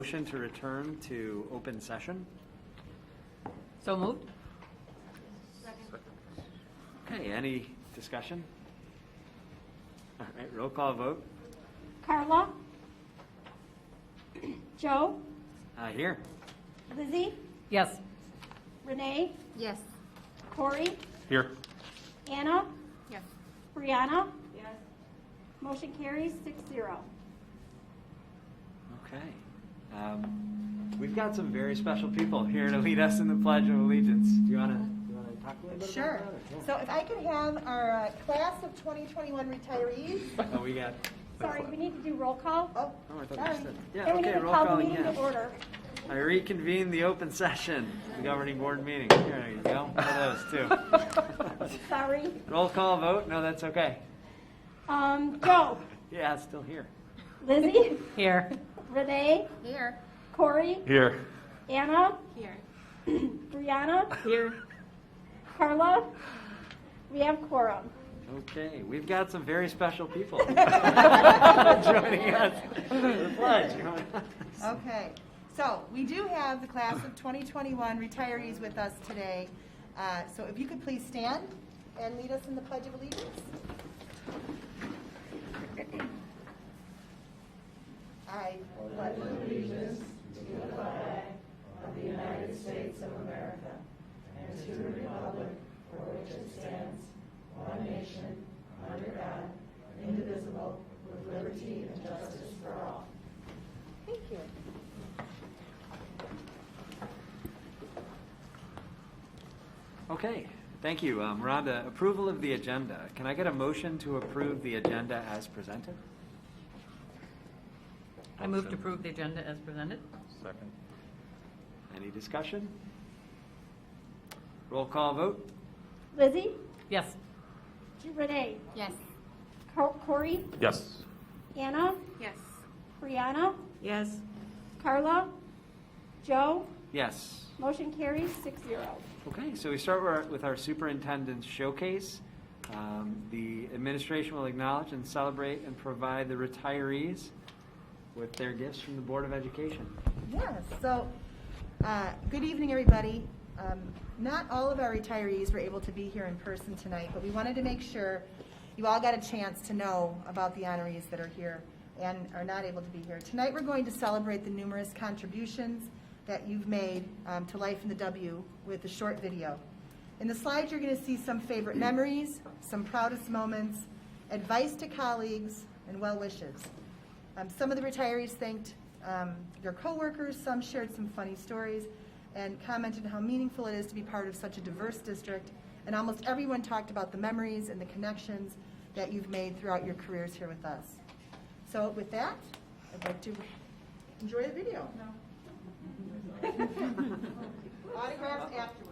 Motion to return to open session. So moved. Okay, any discussion? All right, roll call vote. Carla? Joe? Here. Lizzie? Yes. Renee? Yes. Corey? Here. Anna? Yes. Brianna? Yes. Motion carries 6-0. Okay. We've got some very special people here to lead us in the Pledge of Allegiance. Do you want to talk a little bit Sure. about that? So if I could have our class of 2021 retirees. Oh, we got. Sorry, we need to do roll call. Oh, Oh, I thought sorry. you said. Yeah, And we okay, need to roll call call the meeting again. to order. I reconvene the open session, the governing board meeting. There you go. One of those too. Sorry. Roll call vote? No, that's okay. Joe? Yeah, it's still here. Lizzie? Here. Renee? Here. Corey? Here. Anna? Here. Brianna? Here. Carla? We have quorum. Okay, we've got some very special people joining us for the pledge. Okay. So we do have the class of 2021 retirees with us today. So if you could please stand and lead us in the Pledge of Allegiance. I pledge allegiance to the flag of the United States of America and to the republic for which it stands, one nation, under God, indivisible, with liberty and justice for all. Thank you. Okay, thank you. We're on to approval of the agenda. Can I get a motion to approve the agenda as presented? I move to approve the agenda as presented. Second. Any discussion? Roll call vote? Lizzie? Yes. Renee? Yes. Corey? Yes. Anna? Yes. Brianna? Yes. Carla? Joe? Yes. Motion carries 6-0. Okay, so we start with our superintendent's showcase. The administration will acknowledge and celebrate and provide the retirees with their gifts from the Board of Education. Yes, so good evening, everybody. Not all of our retirees were able to be here in person tonight, but we wanted to make sure you all got a chance to know about the honorees that are here and are not able to be here. Tonight we're going to celebrate the numerous contributions that you've made to Life in the W with a short video. In the slides you're going to see some favorite memories, some proudest moments, advice to colleagues, and well wishes. Some of the retirees thanked their coworkers, some shared some funny stories, and commented how meaningful it is to be part of such a diverse district, and almost everyone talked about the memories and the connections that you've made throughout your careers here with us. So with that, I'd like to enjoy the video. Autographs afterwards.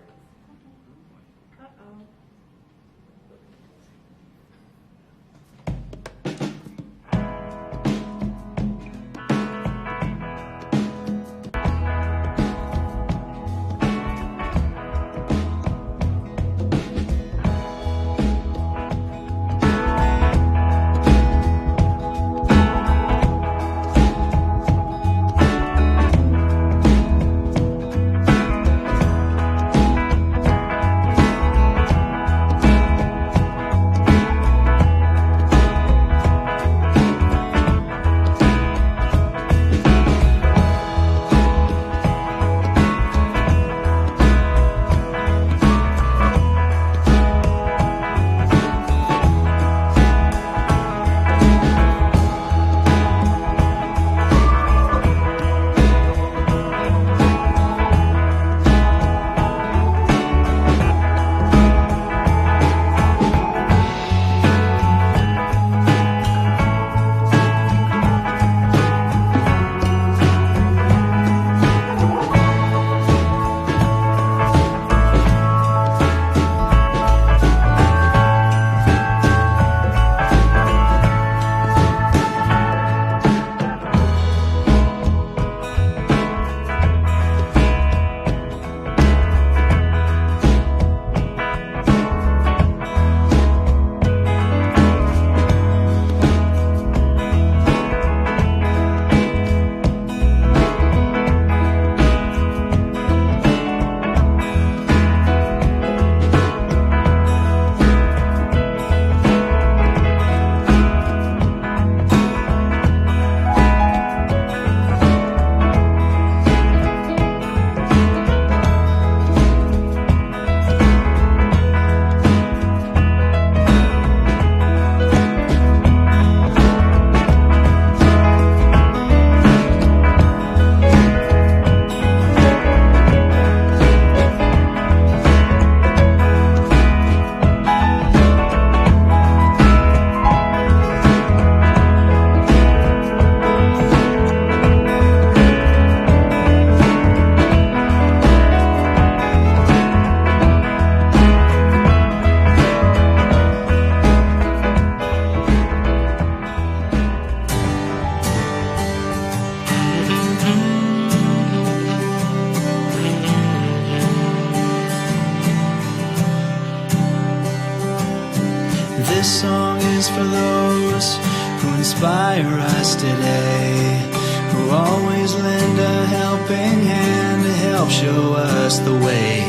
is for those who inspire us today, who always lend a helping hand to help show us the way.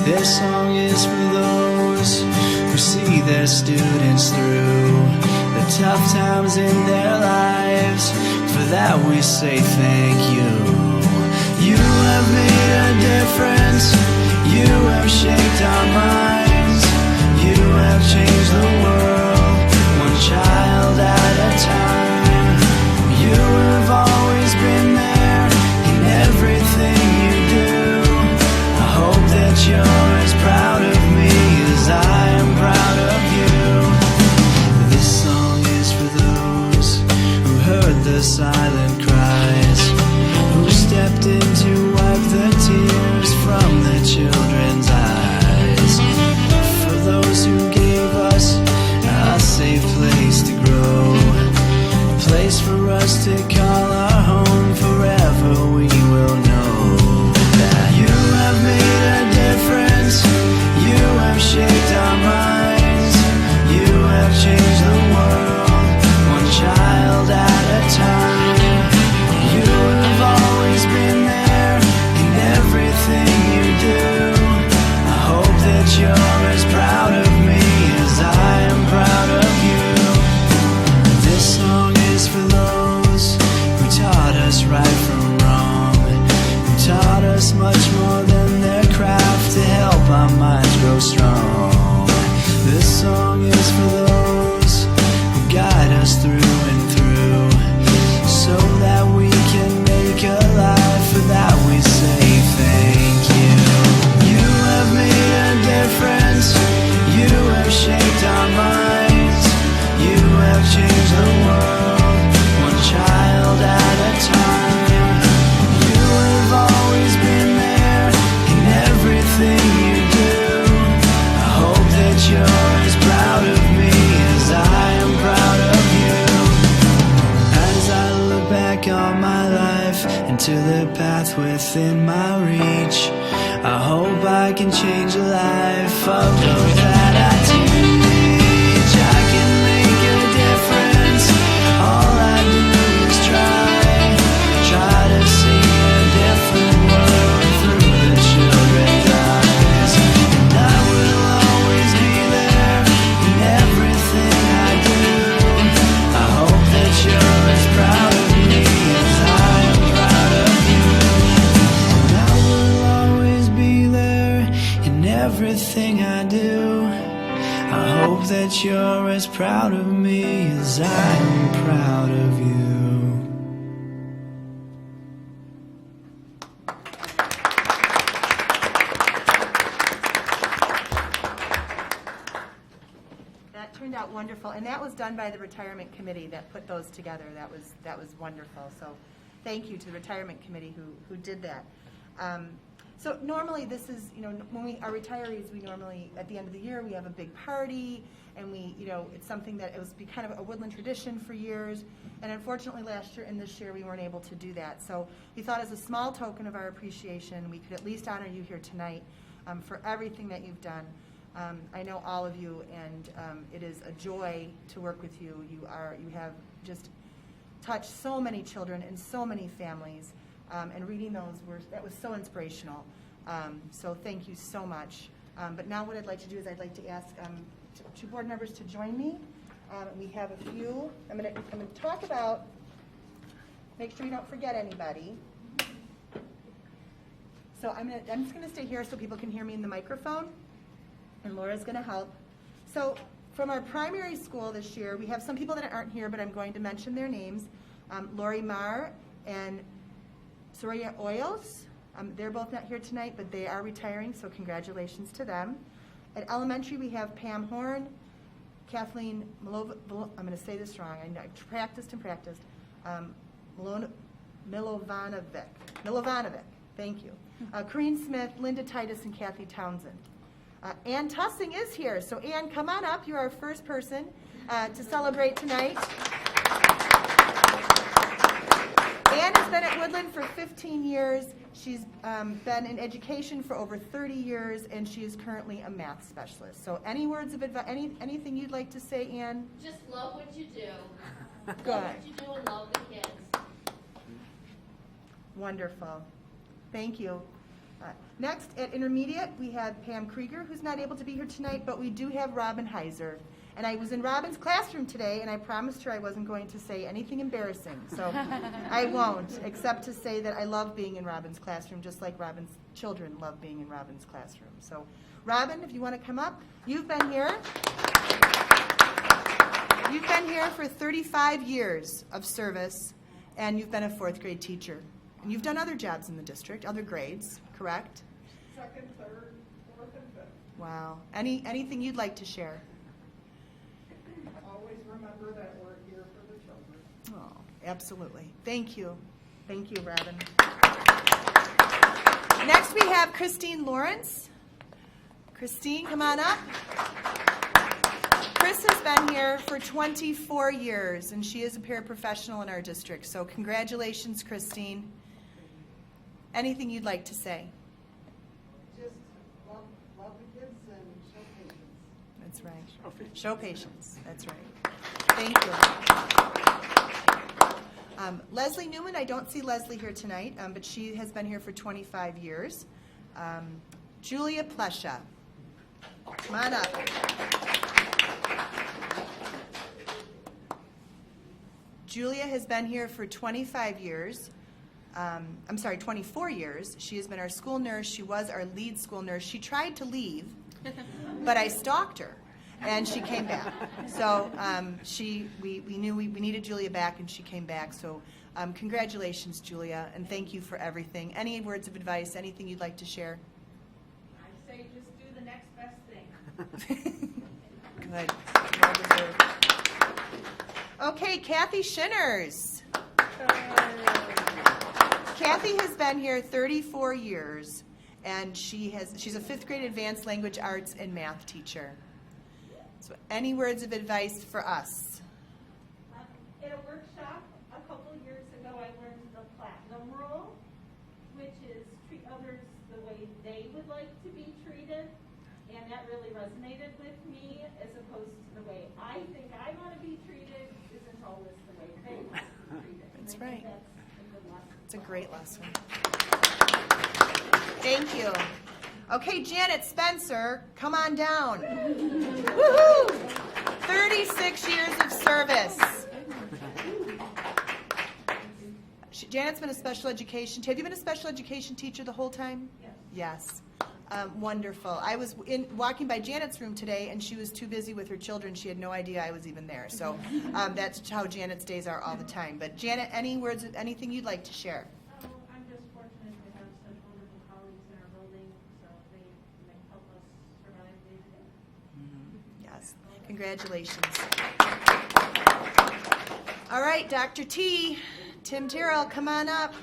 This song is for those who see their students through the tough times in their lives. For that we say thank you. You have made a difference. You have shaped our minds. You have changed the world, one child at a time. You have always been there in everything you do. I hope that you're as proud of me as I am proud of you. This song is for those who heard the silent cries, who stepped in to wipe the tears from the children's eyes. For those who gave us a safe place to grow, a place for us to call our home. Forever we will know that you have made a difference. You have shaped our minds. You have changed the world, one child at a time. You have always been there in everything you do. I hope that you're as proud of me as I am proud of you. This song is for those who taught us right from wrong, who taught us much more than their craft to help our minds grow strong. This song is for those who guide us through and through, so that we can make a life. For that we say thank you. You have made a difference. You have shaped our minds. You have changed the world, one child at a time. You have always been there in everything you do. I hope that you're as proud of me as I am proud of you. As I look back on my life and to the path within my reach, I hope I can change the life of those that I teach. I can make a difference. All I do is try to see a different world through the children's eyes. And I will always be there in everything I do. I hope that you're as proud of me as I am proud of you. And I will always be there in everything I do. I hope that you're as proud of me as I am proud of you. That turned out wonderful, and that was done by the retirement committee that put those together. That was wonderful. So, thank you to the retirement committee who did that. So normally this is, when we are retirees, we normally at the end of the year we have a big party, and we, it's something that it was kind of a Woodland tradition for years. And unfortunately, last year and this year we weren't able to do that. So we thought, as a small token of our appreciation, we could at least honor you here tonight for everything that you've done. I know all of you, and it is a joy to work with you. You have just touched so many children and so many families, and reading those that was so inspirational. So thank you so much. But now what I'd like to do is I'd like to ask two board members to join me. We have a few. I'm going to talk about. Make sure you don't forget anybody. So I'm just going to stay here so people can hear me in the microphone. And Laura's going to help. So from our primary school this year, we have some people that aren't here, but I'm going to mention their names. Lori Marr and Soraya Oyos. They're both not here tonight, but they are retiring, so congratulations to them. At elementary, we have Pam Horn, Kathleen I'm going to say this wrong. I practiced. Milovanovic. Thank you. Corrine Smith, Linda Titus, and Kathy Townsend. Ann Tussing is here. So Ann, come on up. You're our first person to celebrate tonight. Ann has been at Woodland for 15 years. She's been in education for over 30 years, and she is currently a math specialist. So any words of advice, anything you'd like to say, Ann? Just love what you do. Good. Love what you do and love the kids. Wonderful. Thank you. Next, at intermediate, we have Pam Krieger, who's not able to be here tonight, but we do have Robin Heiser. And I was in Robin's classroom today, and I promised her I wasn't going to say anything embarrassing. So I won't, except to say that I love being in Robin's classroom, just like Robin's children love being in Robin's classroom. So Robin, if you want to come up, you've been here. You've been here for 35 years of service, and you've been a 4th grade teacher. And you've done other jobs in the district, other grades, correct? Second, third, fourth, and fifth. Wow. Anything you'd like to share? Always remember that we're here for the children. Oh, absolutely. Thank you. Thank you, Robin. Next, we have Christine Lawrence. Christine, come on up. Chris has been here for 24 years, and she is a paraprofessional in our district. So congratulations, Christine. Anything you'd like to say? Just love the kids and show patience. That's right. Show patience. That's right. Thank you. Leslie Newman, I don't see Leslie here tonight, but she has been here for 25 years. Julia Plesha. Come on up. Julia has been here for 25 years. 24 years. She has been our school nurse. She was our lead school nurse. She tried to leave, but I stalked her, and she came back. So we knew we needed Julia back, and she came back. So congratulations, Julia, and thank you for everything. Any words of advice, anything you'd like to share? I say just do the next best thing. Good. Well deserved. Okay, Kathy Shinners. Kathy has been here 34 years, and she's a 5th grade advanced language arts and math teacher. So any words of advice for us? At a workshop a couple years ago, I learned the platinum rule, which is treat others the way they would like to be treated, and that really resonated with me, as opposed to the way I think I want to be treated isn't always the way they want to be treated. That's And I think right. that's a good lesson. It's a great lesson. Thank you. Okay, Janet Spencer, come on down. Woohoo! 36 years of service. Janet's been a special education. Have you been a special education teacher the whole time? Yes. Wonderful. I was walking by Janet's room today, and she was too busy with her children. She had no idea I was even there. So that's how Janet's days are all the time. But Janet, any words, anything you'd like to share? Oh, I'm just fortunate to have such wonderful colleagues in our building, so they help us survive day to day. Yes. Congratulations. All right, Dr. T. Tim Terrell, come on up.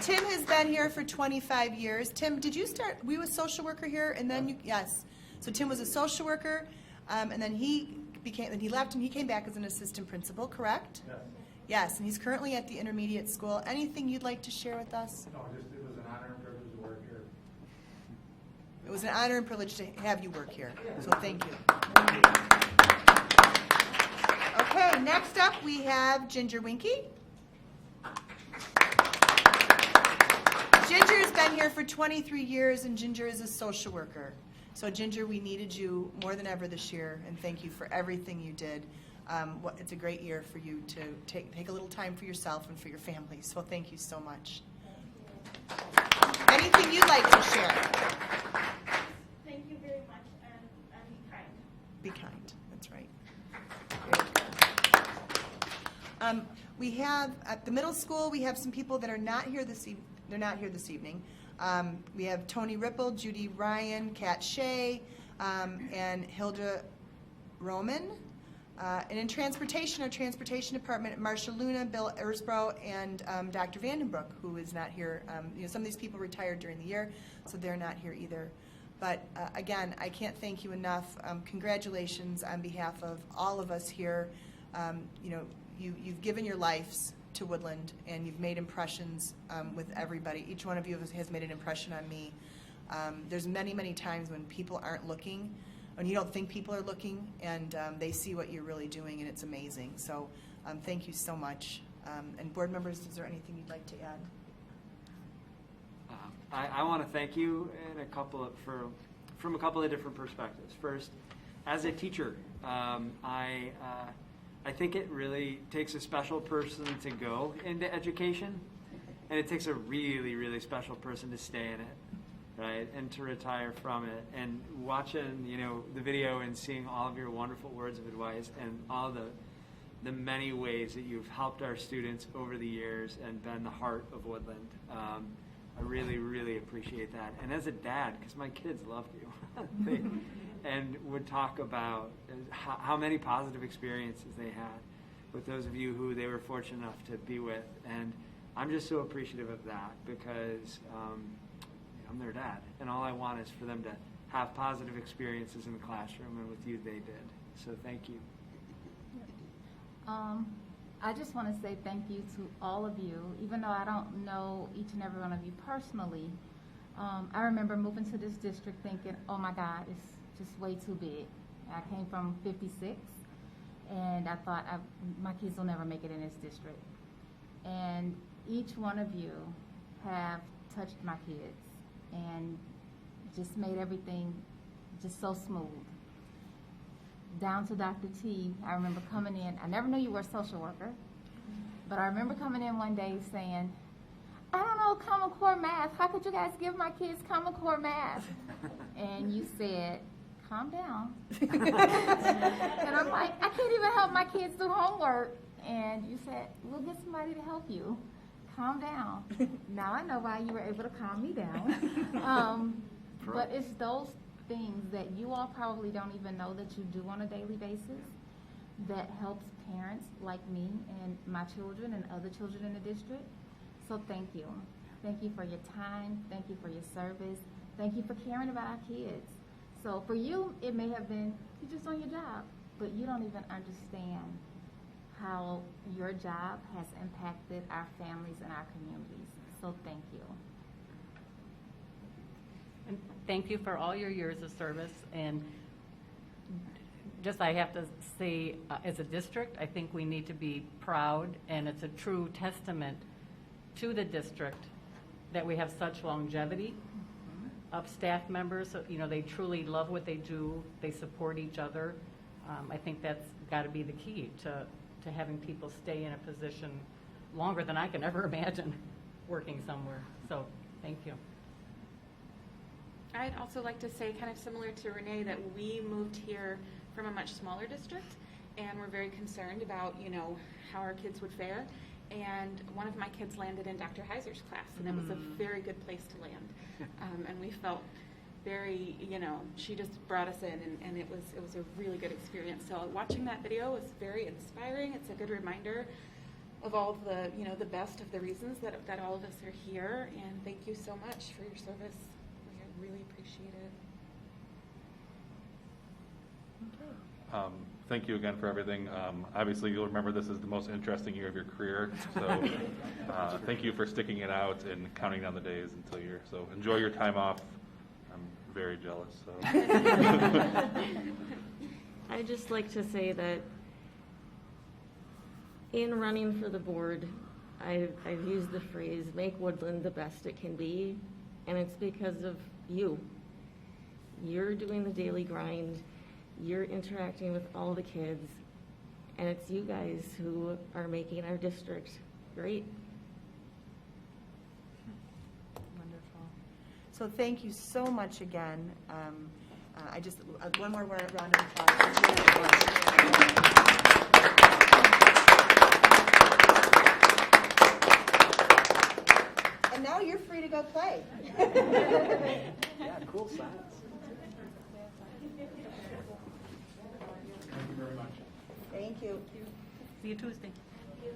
Tim has been here for 25 years. Tim, did you start, were you a social worker here, and then you, yes. So Tim was a social worker, and then he left and he came back as an assistant principal, correct? Yes. Yes, and he's currently at the intermediate school. Anything you'd like to share with us? No, just it was an honor and privilege to work here. It was an honor and privilege to have you work here, so thank you. Okay, next up we have Ginger Winky. Ginger has been here for 23 years, and Ginger is a social worker. So Ginger, we needed you more than ever this year, and thank you for everything you did. It's a great year for you to take a little time for yourself and for your family, so thank you so much. Anything you'd like to share? Thank you very much, and be kind. Be kind, that's right. Very good. We have, at the middle school, we have some people that are not here this evening. They're not here this evening. We have Tony Ripple, Judy Ryan, Kat Shea, and Hilda Roman. And in transportation, our transportation department, Marsha Luna, Bill Ersbro, and Dr. Vandenbroek, who is not here. Some of these people retired during the year, so they're not here either. But again, I can't thank you enough. Congratulations on behalf of all of us here. you've given your lives to Woodland, and you've made impressions with everybody. Each one of you has made an impression on me. There's many, many times when people aren't looking, when you don't think people are looking, and they see what you're really doing, and it's amazing. So thank you so much. And board members, is there anything you'd like to add? I want to thank you in from a couple of different perspectives. First, as a teacher, I think it really takes a special person to go into education, and it takes a really, really special person to stay in it, right, and to retire from it. And watching, the video and seeing all of your wonderful words of advice and all the many ways that you've helped our students over the years and been the heart of Woodland. I really, really appreciate that. And as a dad, because my kids loved you, and would talk about how many positive experiences they had with those of you who they were fortunate enough to be with. And I'm just so appreciative of that because I'm their dad. And all I want is for them to have positive experiences in the classroom, and with you they did. So thank you. I just want to say thank you to all of you, even though I don't know each and every one of you personally. I remember moving to this district thinking, oh my God, it's just way too big. I came from 56, and I thought my kids will never make it in this district. And each one of you have touched my kids and just made everything just so smooth. Down to Dr. T, I remember coming in, I never knew you were a social worker, but I remember coming in one day saying, I don't know Common Core math, how could you guys give my kids Common Core math? And you said, calm down. And I'm like, I can't even help my kids do homework. And you said, we'll get somebody to help you. Calm down. Now I know why you were able to calm me down. But it's those things that you all probably don't even know that you do on a daily basis that helps parents like me and my children and other children in the district. So thank you. Thank you for your time. Thank you for your service. Thank you for caring about our kids. So for you, it may have been, you're just on your job, but you don't even understand how your job has impacted our families and our communities. So thank you. And thank you for all your years of service. And just I have to say, as a district, I think we need to be proud, and it's a true testament to the district that we have such longevity of staff members. So, they truly love what they do. They support each other. I think that's got to be the key to having people stay in a position longer than I can ever imagine working somewhere. So thank you. I'd also like to say, kind of similar to Renee, that we moved here from a much smaller district, and we're very concerned about, how our kids would fare. And one of my kids landed in Dr. Heiser's class, and it was a very good place to land. And we felt very, she just brought us in, and it was a really good experience. So watching that video was very inspiring. It's a good reminder of all the, the best of the reasons that all of us are here. And thank you so much for your service. We really appreciate it. Thank you again for everything. Obviously, you'll remember this is the most interesting year of your career. So thank you for sticking it out and counting down the days until you're. So enjoy your time off. I'm very jealous. So. I'd just like to say that in running for the board, I've used the phrase, make Woodland the best it can be, and it's because of you. You're doing the daily grind. You're interacting with all the kids, and it's you guys who are making our district great. Wonderful. So thank you so much again. I just one more round of applause. And now you're free to go play. Yeah, cool science. Thank you very much. Thank you. See you Tuesday. Thank you.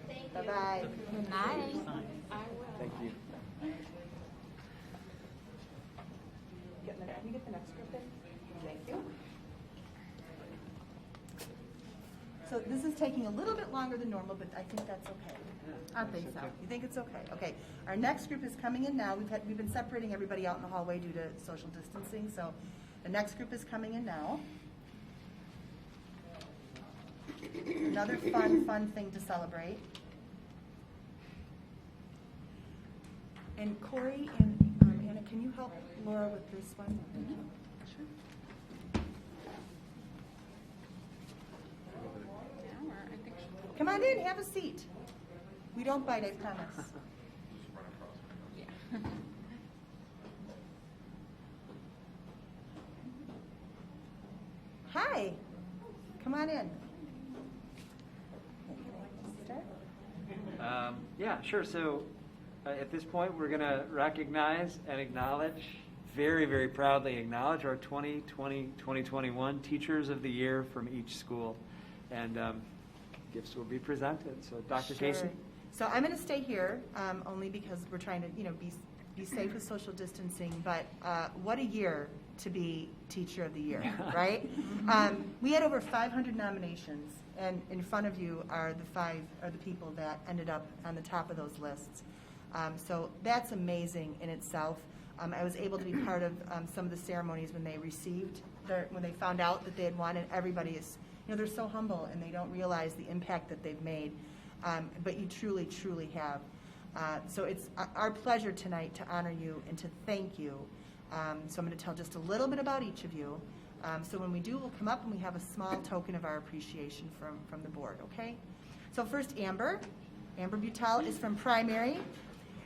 Thank you. Bye-bye. Good night. Thank you. Can you get the next group in? Thank you. So this is taking a little bit longer than normal, but I think that's okay. I think so. You think it's okay? Okay. Our next group is coming in now. We've been separating everybody out in the hallway due to social distancing, so the next group is coming in now. Another fun thing to celebrate. And Corey and Anna, can you help Laura with this one? Thank you. Sure. Now, or I think she- Come on in, have a seat. We don't bite, I promise. Yeah. Hi, come on in. Start? Yeah, sure. So at this point, we're going to recognize and acknowledge, very, very proudly acknowledge our 2020-2021 Teachers of the Year from each school. And gifts will be presented. So Dr. Sure. Casey? So I'm going to stay here, only because we're trying to, be safe with social distancing. But what a year to be Teacher of the Year, right? We had over 500 nominations, and in front of you are the people that ended up on the top of those lists. So that's amazing in itself. I was able to be part of some of the ceremonies when they found out that they had won, and everybody is, they're so humble and they don't realize the impact that they've made. But you truly, truly have. So it's our pleasure tonight to honor you and to thank you. So I'm going to tell just a little bit about each of you. So when we do, we'll come up and we have a small token of our appreciation from the board, okay? So first, Amber. Amber Butel is from primary.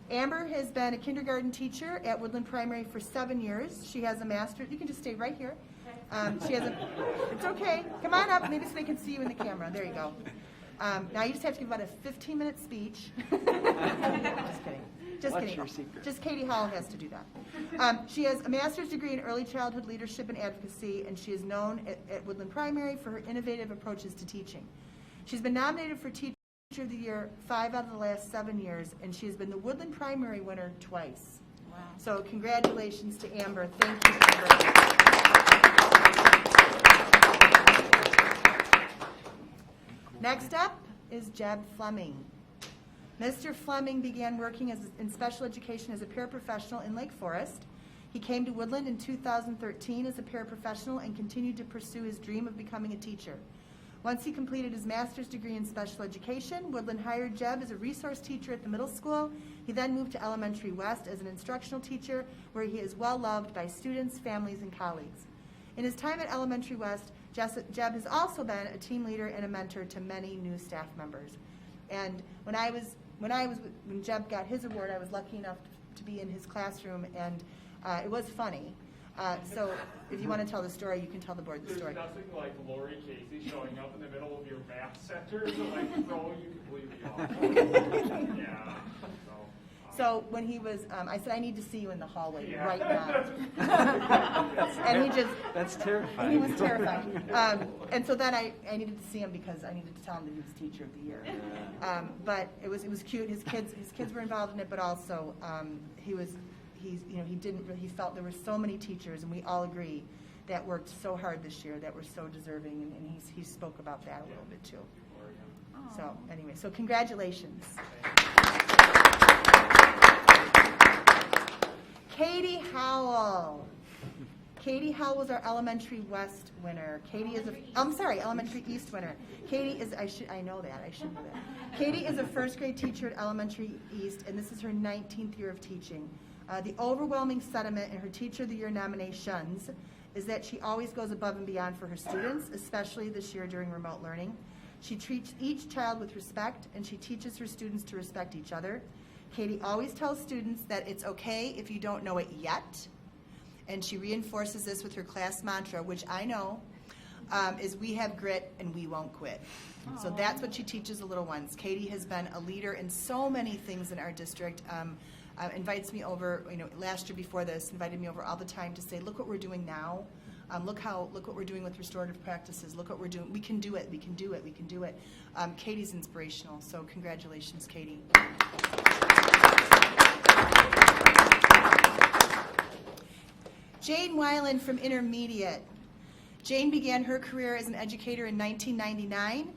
Amber has been a kindergarten teacher at Woodland Primary for 7 years. She has a master's. You can just stay right here. It's okay. Come on up, maybe so they can see you in the camera. There you go. Now you just have to give about a 15-minute speech. Just kidding. Just What's kidding. your secret? Just Katie Howell has to do that. She has a master's degree in early childhood leadership and advocacy, and she is known at Woodland Primary for her innovative approaches to teaching. She's been nominated for Teacher of the Year 5 out of the last 7 years, and she has been the Woodland Primary winner twice. Wow. So congratulations to Amber. Thank you, Amber. Next up is Jeb Fleming. Mr. Fleming began working in special education as a paraprofessional in Lake Forest. He came to Woodland in 2013 as a paraprofessional and continued to pursue his dream of becoming a teacher. Once he completed his master's degree in special education, Woodland hired Jeb as a resource teacher at the middle school. He then moved to Elementary West as an instructional teacher, where he is well loved by students, families, and colleagues. In his time at Elementary West, Jeb has also been a team leader and a mentor to many new staff members. And when Jeb got his award, I was lucky enough to be in his classroom, and it was funny. So if you want to tell the story, you can tell the board the story. There's nothing like Lori Casey showing up in the middle of your math center to like throw you completely off. Yeah. So when he was, I said, I need to see you in the hallway right now. And he just, that's terrifying. he was terrified. And so then I needed to see him because I needed to tell him that he was Teacher of the Year. But it was cute. His kids were involved in it, but also he felt there were so many teachers, and we all agree, that worked so hard this year, that were so deserving, and he spoke about that a little bit too. So anyway, so congratulations. Katie Howell. Katie Howell was our Elementary West winner. Elementary East winner. Katie is, I know that. Katie is a first grade teacher at Elementary East, and this is her 19th year of teaching. The overwhelming sentiment in her Teacher of the Year nominations is that she always goes above and beyond for her students, especially this year during remote learning. She treats each child with respect, and she teaches her students to respect each other. Katie always tells students that it's okay if you don't know it yet, and she reinforces this with her class mantra, which I know is we have grit and we won't quit. So that's what she teaches the little ones. Katie has been a leader in so many things in our district. Invites me over, last year before this, invited me over all the time to say, look what we're doing now. Look what we're doing with restorative practices. Look what we're doing. We can do it. We can do it. We can do it. Katie's inspirational. So congratulations, Katie. Jane Weiland from Intermediate. Jane began her career as an educator in 1999.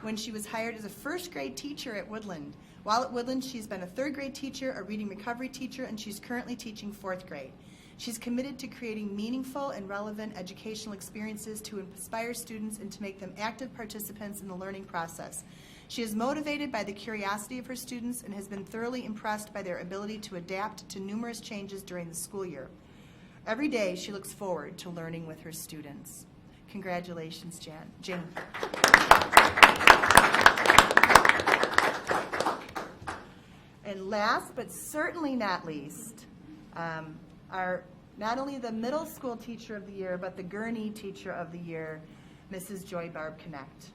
when she was hired as a first grade teacher at Woodland. While at Woodland, she's been a third grade teacher, a reading recovery teacher, and she's currently teaching fourth grade. She's committed to creating meaningful and relevant educational experiences to inspire students and to make them active participants in the learning process. She is motivated by the curiosity of her students and has been thoroughly impressed by their ability to adapt to numerous changes during the school year. Every day, she looks forward to learning with her students. Congratulations, Jane. And last but certainly not least, our not only the middle school teacher of the year, but the Gurney teacher of the year, Mrs. Joy Barb Connect.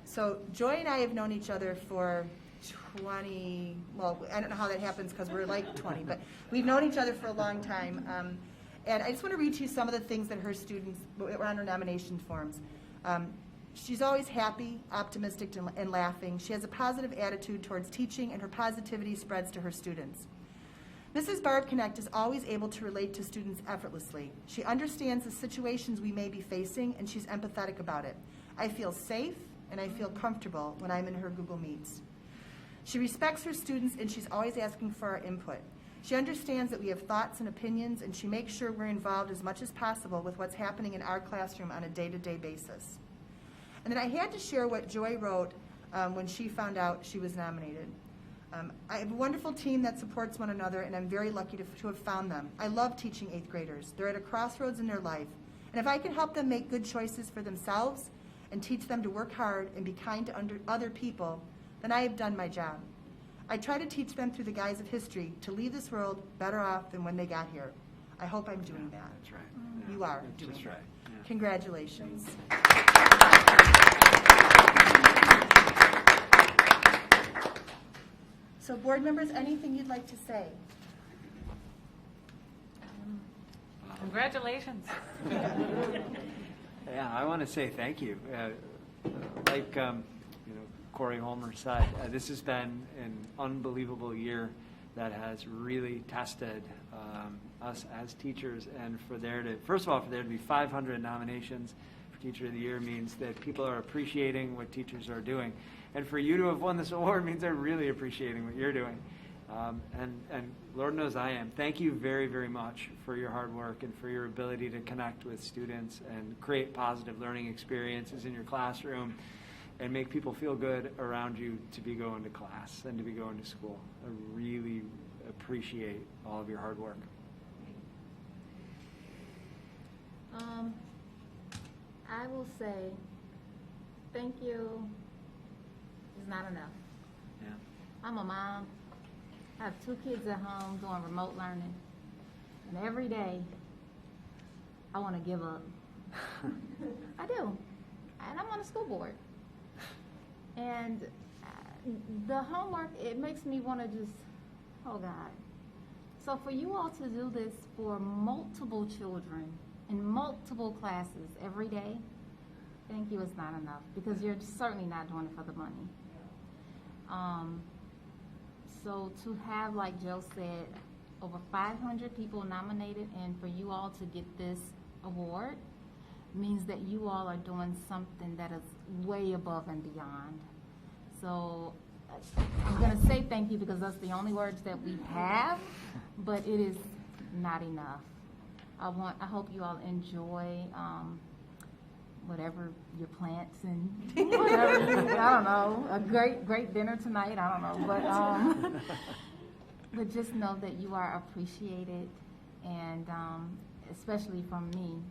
So Joy and I have known each other for 20, well, I don't know how that happens because we're like 20, but we've known each other for a long time. And I just want to read to you some of the things that her students were on her nomination forms. She's always happy, optimistic, and laughing. She has a positive attitude towards teaching, and her positivity spreads to her students. Mrs. Barb Connect is always able to relate to students effortlessly. She understands the situations we may be facing, and she's empathetic about it. I feel safe, and I feel comfortable when I'm in her Google Meets. She respects her students, and she's always asking for our input. She understands that we have thoughts and opinions, and she makes sure we're involved as much as possible with what's happening in our classroom on a day-to-day basis. And then I had to share what Joy wrote when she found out she was nominated. I have a wonderful team that supports one another, and I'm very lucky to have found them. I love teaching 8th graders. They're at a crossroads in their life. And if I can help them make good choices for themselves and teach them to work hard and be kind to other people, then I have done my job. I try to teach them through the guise of history to leave this world better off than when they got here. I hope I'm doing that. That's right. You are That's doing just that. right. Yeah. Congratulations. So board members, anything you'd like to say? Congratulations. Yeah, I want to say thank you. Like Corey Holmer said, this has been an unbelievable year that has really tested us as teachers. And first of all, for there to be 500 nominations for Teacher of the Year means that people are appreciating what teachers are doing. And for you to have won this award means they're really appreciating what you're doing. And Lord knows I am. Thank you very, very much for your hard work and for your ability to connect with students and create positive learning experiences in your classroom and make people feel good around you to be going to class and to be going to school. I really appreciate all of your hard work. I will say thank you is not enough. Yeah. I'm a mom. I have 2 kids at home doing remote learning. And every day, I want to give up. I do. And I'm on the school board. And the homework, it makes me want to just, oh God. So for you all to do this for multiple children in multiple classes every day, thank you is not enough because you're certainly not doing it for the money. So to have, like Joe said, over 500 people nominated and for you all to get this award means that you all are doing something that is way above and beyond. So I'm going to say thank you because that's the only words that we have, but it is not enough. I hope you all enjoy whatever your plants and whatever I don't know, a great dinner tonight, I don't know, but just know that you are appreciated, and especially from me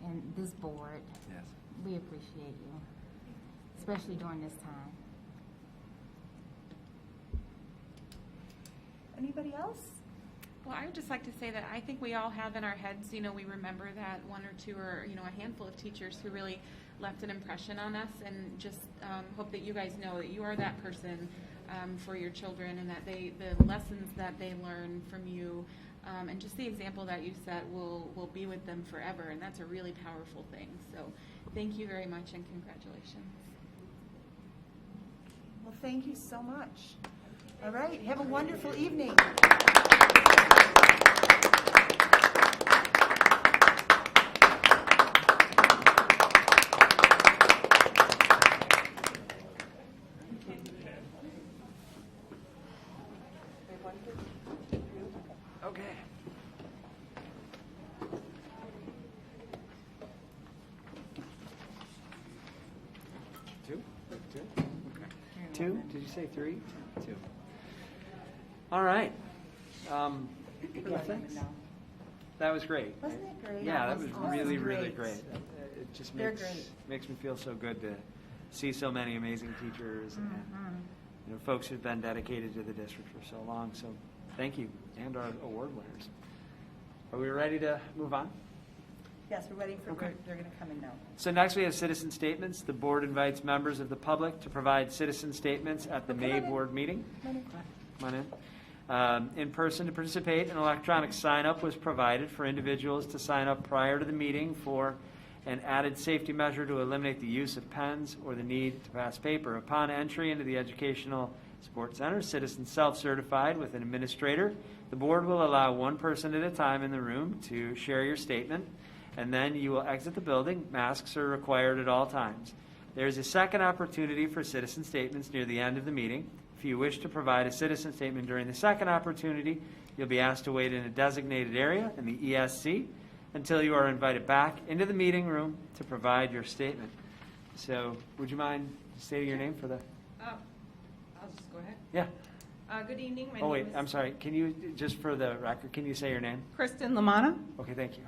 and this board. Yes. We appreciate you, especially during this time. Anybody else? Well, I would just like to say that I think we all have in our heads, we remember that 1 or 2 or, a handful of teachers who really left an impression on us, and just hope that you guys know that you are that person for your children, and that the lessons that they learn from you, and just the example that you set will be with them forever, and that's a really powerful thing. So thank you very much, and congratulations. Well, thank you so much. All right, have a wonderful evening. Okay. Two? Two? Okay. Two? Did you say three? Two. All right. Thanks. That was great. Wasn't it great? Yeah, that was Awesome. really, really Great. great. It just They're makes, great. makes me feel so good to see so many amazing teachers and folks who've been dedicated to the district for so long. So thank you, and our award winners. Are we ready to move on? Yes, we're waiting for, Okay. they're going to come in now. So next we have citizen statements. The board invites members of the public to provide citizen statements at the May board meeting. Come on in. In person to participate, an electronic sign-up was provided for individuals to sign up prior to the meeting for an added safety measure to eliminate the use of pens or the need to pass paper. Upon entry into the Educational Support Center, citizens self-certified with an administrator. The board will allow one person at a time in the room to share your statement, and then you will exit the building. Masks are required at all times. There is a second opportunity for citizen statements near the end of the meeting. If you wish to provide a citizen statement during the second opportunity, you'll be asked to wait in a designated area in the ESC until you are invited back into the meeting room to provide your statement. So would you mind stating your name for the... I'll just go ahead. Yeah. Good evening. My Oh, name wait, is I'm sorry. Can you, just for the record, can you say your name? Kristen Lamana. Okay, thank you.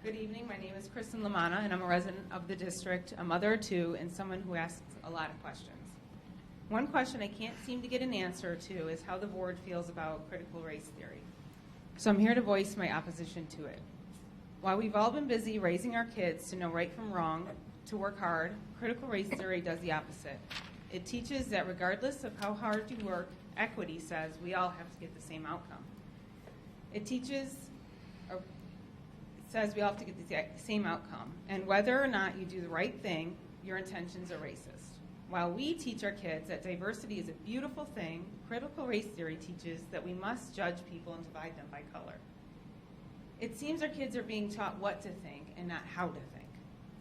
Good evening. My name is Kristen Lamana, and I'm a resident of the district, a mother of two, and someone who asks a lot of questions. One question I can't seem to get an answer to is how the board feels about critical race theory. So I'm here to voice my opposition to it. While we've all been busy raising our kids to know right from wrong, to work hard, critical race theory does the opposite. It teaches that regardless of how hard you work, equity says we all have to get the same outcome. It says we all have to get the same outcome, and whether or not you do the right thing, your intentions are racist. While we teach our kids that diversity is a beautiful thing, critical race theory teaches that we must judge people and divide them by color. It seems our kids are being taught what to think and not how to think.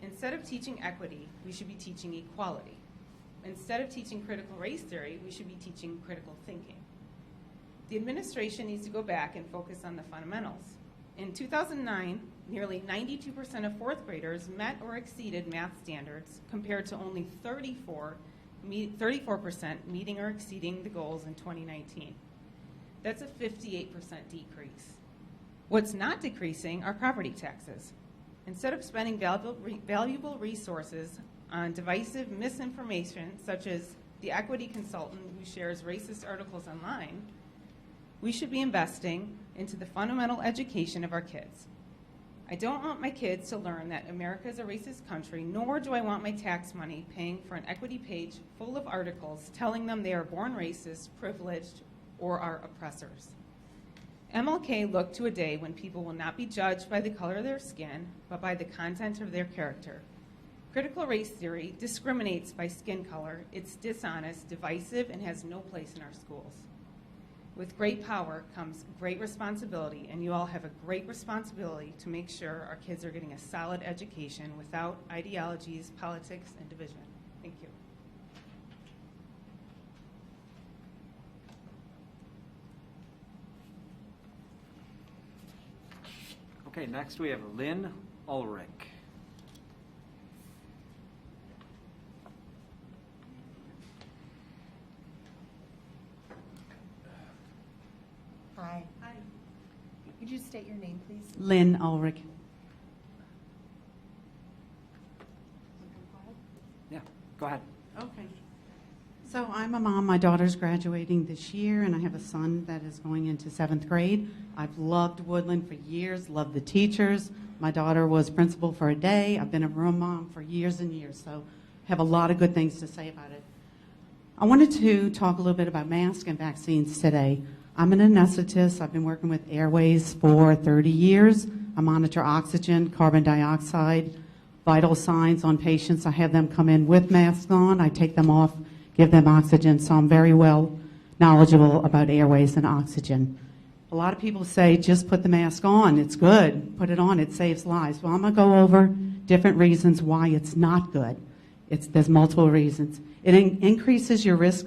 Instead of teaching equity, we should be teaching equality. Instead of teaching critical race theory, we should be teaching critical thinking. The administration needs to go back and focus on the fundamentals. In 2009, nearly 92% of fourth graders met or exceeded math standards, compared to only 34% meeting or exceeding the goals in 2019. That's a 58% decrease. What's not decreasing are property taxes. Instead of spending valuable resources on divisive misinformation, such as the equity consultant who shares racist articles online, we should be investing into the fundamental education of our kids. I don't want my kids to learn that America is a racist country, nor do I want my tax money paying for an equity page full of articles telling them they are born racist, privileged, or are oppressors. MLK looked to a day when people will not be judged by the color of their skin, but by the content of their character. Critical race theory discriminates by skin color. It's dishonest, divisive, and has no place in our schools. With great power comes great responsibility, and you all have a great responsibility to make sure our kids are getting a solid education without ideologies, politics, and division. Thank you. Okay, next we have Lynn Ulrich. Hi. Hi. Could you state your name, please? Lynn Ulrich. Yeah, go ahead. Okay. So I'm a mom. My daughter's graduating this year, and I have a son that is going into 7th grade. I've loved Woodland for years, loved the teachers. My daughter was principal for a day. I've been a room mom for years and years, so have a lot of good things to say about it. I wanted to talk a little bit about masks and vaccines today. I'm an anesthetist. I've been working with airways for 30 years. I monitor oxygen, carbon dioxide, vital signs on patients. I have them come in with masks on. I take them off, give them oxygen, so I'm very well knowledgeable about airways and oxygen. A lot of people say, just put the mask on. It's good. Put it on. It saves lives. Well, I'm going to go over different reasons why it's not good. There's multiple reasons. It increases your risk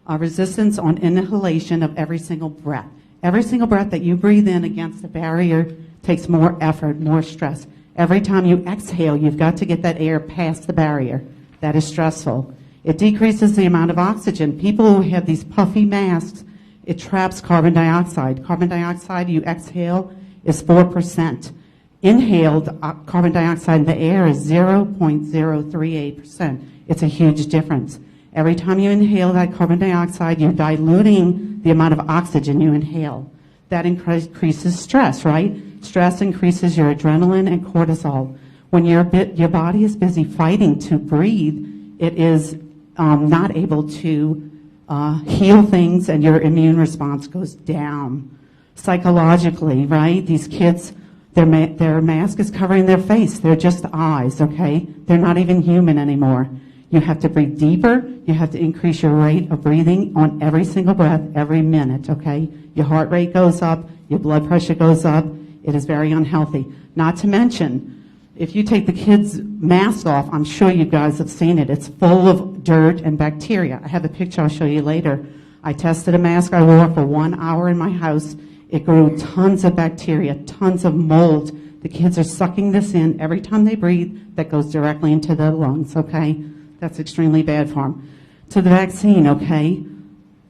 resistance on inhalation of every single breath. Every single breath that you breathe in against the barrier takes more effort, more stress. Every time you exhale, you've got to get that air past the barrier. That is stressful. It decreases the amount of oxygen. People who have these puffy masks, it traps carbon dioxide. Carbon dioxide you exhale is 4%. Inhaled carbon dioxide in the air is 0.038%. It's a huge difference. Every time you inhale that carbon dioxide, you're diluting the amount of oxygen you inhale. That increases stress, right? Stress increases your adrenaline and cortisol. When your body is busy fighting to breathe, it is not able to heal things, and your immune response goes down. Psychologically, right? These kids, their mask is covering their face. They're just eyes, okay? They're not even human anymore. You have to breathe deeper. You have to increase your rate of breathing on every single breath, every minute, okay? Your heart rate goes up. Your blood pressure goes up. It is very unhealthy. Not to mention, if you take the kids' mask off, I'm sure you guys have seen it. It's full of dirt and bacteria. I have a picture I'll show you later. I tested a mask I wore for 1 hour in my house. It grew tons of bacteria, tons of mold. The kids are sucking this in every time they breathe. That goes directly into their lungs, okay? That's extremely bad for them. To the vaccine, okay?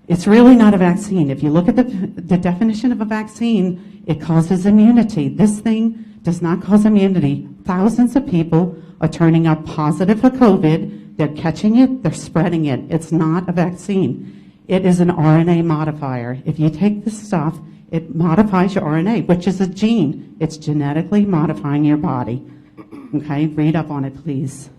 It's really not a vaccine. If you look at the definition of a vaccine, it causes immunity. This thing does not cause immunity. Thousands of people are turning up positive for COVID. They're catching it. They're spreading it. It's not a vaccine. It is an RNA modifier. If you take this stuff, it modifies your RNA, which is a gene. It's genetically modifying your body. Okay, read up on it, please.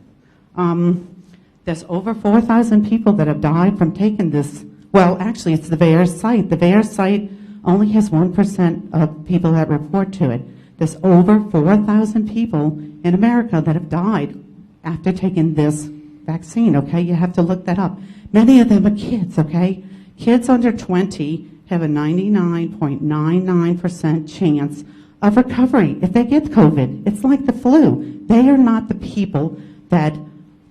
There's over 4,000 people that have died from taking this. Well, actually, it's the VAERS site. The VAERS site only has 1% of people that report to it. There's over 4,000 people in America that have died after taking this vaccine, okay? You have to look that up. Many of them are kids, okay? Kids under 20 have a 99.99% chance of recovery if they get COVID. It's like the flu. They are not the people that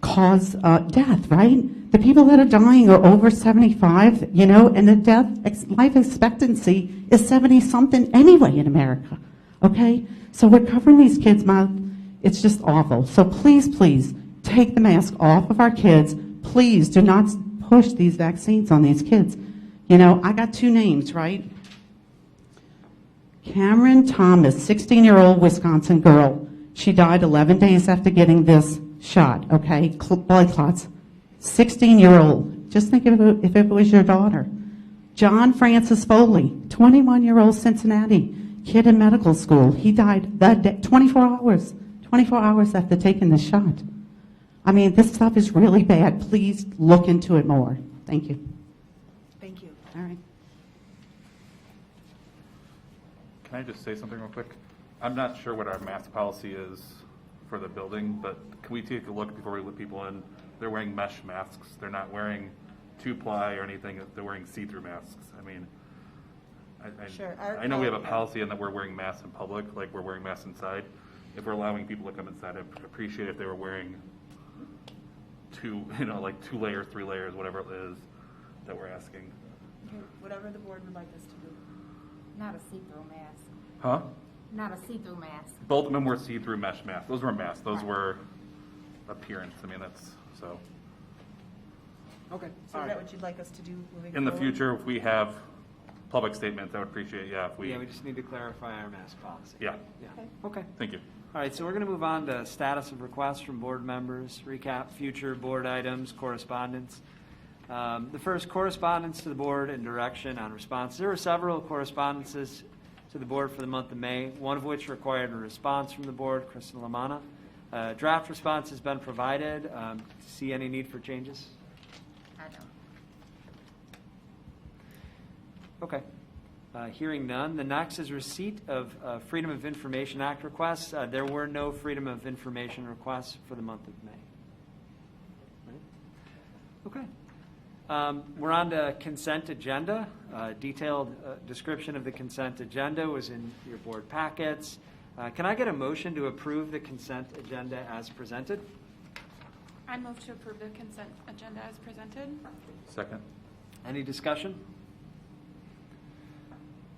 cause death, right? The people that are dying are over 75, you know, and the life expectancy is 70-something anyway in America, okay? So we're covering these kids' mouth. It's just awful. So please, please, take the mask off of our kids. Please do not push these vaccines on these kids. You know, I got two names, right? Cameron Thomas, 16-year-old Wisconsin girl. She died 11 days after getting this shot, okay? Blood clots. 16-year-old. Just think if it was your daughter. John Francis Foley, 21-year-old Cincinnati kid in medical school. He died that day, 24 hours after taking the shot. I mean, this stuff is really bad. Please look into it more. Thank you. Thank you. All right. Can I just say something real quick? I'm not sure what our mask policy is for the building, but can we take a look before we let people in? They're wearing mesh masks. They're not wearing 2-ply or anything. They're wearing see-through masks. I mean, Sure. I know we have a policy in that we're wearing masks in public, like we're wearing masks inside. If we're allowing people to come inside, I'd appreciate if they were wearing 2 layers, 3 layers, whatever it is that we're asking. Okay, whatever the board would like us to do. Not a see-through mask. Huh? Not a see-through mask. Both of them were see-through mesh masks. Those were masks. Those were appearance. I mean, that's so. Okay. So is that what you'd like us to do moving In the forward? future, if we have public statements, I would appreciate, if we. Yeah, we just need to clarify our mask policy. Yeah. Okay. Thank you. All right, so we're going to move on to status of requests from board members, recap future board items, correspondence. The first, correspondence to the board and direction on response. There were several correspondences to the board for the month of May, one of which required a response from the board, Kristen Lamanna. Draft response has been provided. See any need for changes? I don't. Okay. Hearing none. The next is receipt of Freedom of Information Act requests. There were no Freedom of Information requests for the month of May. Right? Okay. We're on to consent agenda. Detailed description of the consent agenda was in your board packets. Can I get a motion to approve the consent agenda as presented? I move to approve the consent agenda as presented. Second. Any discussion?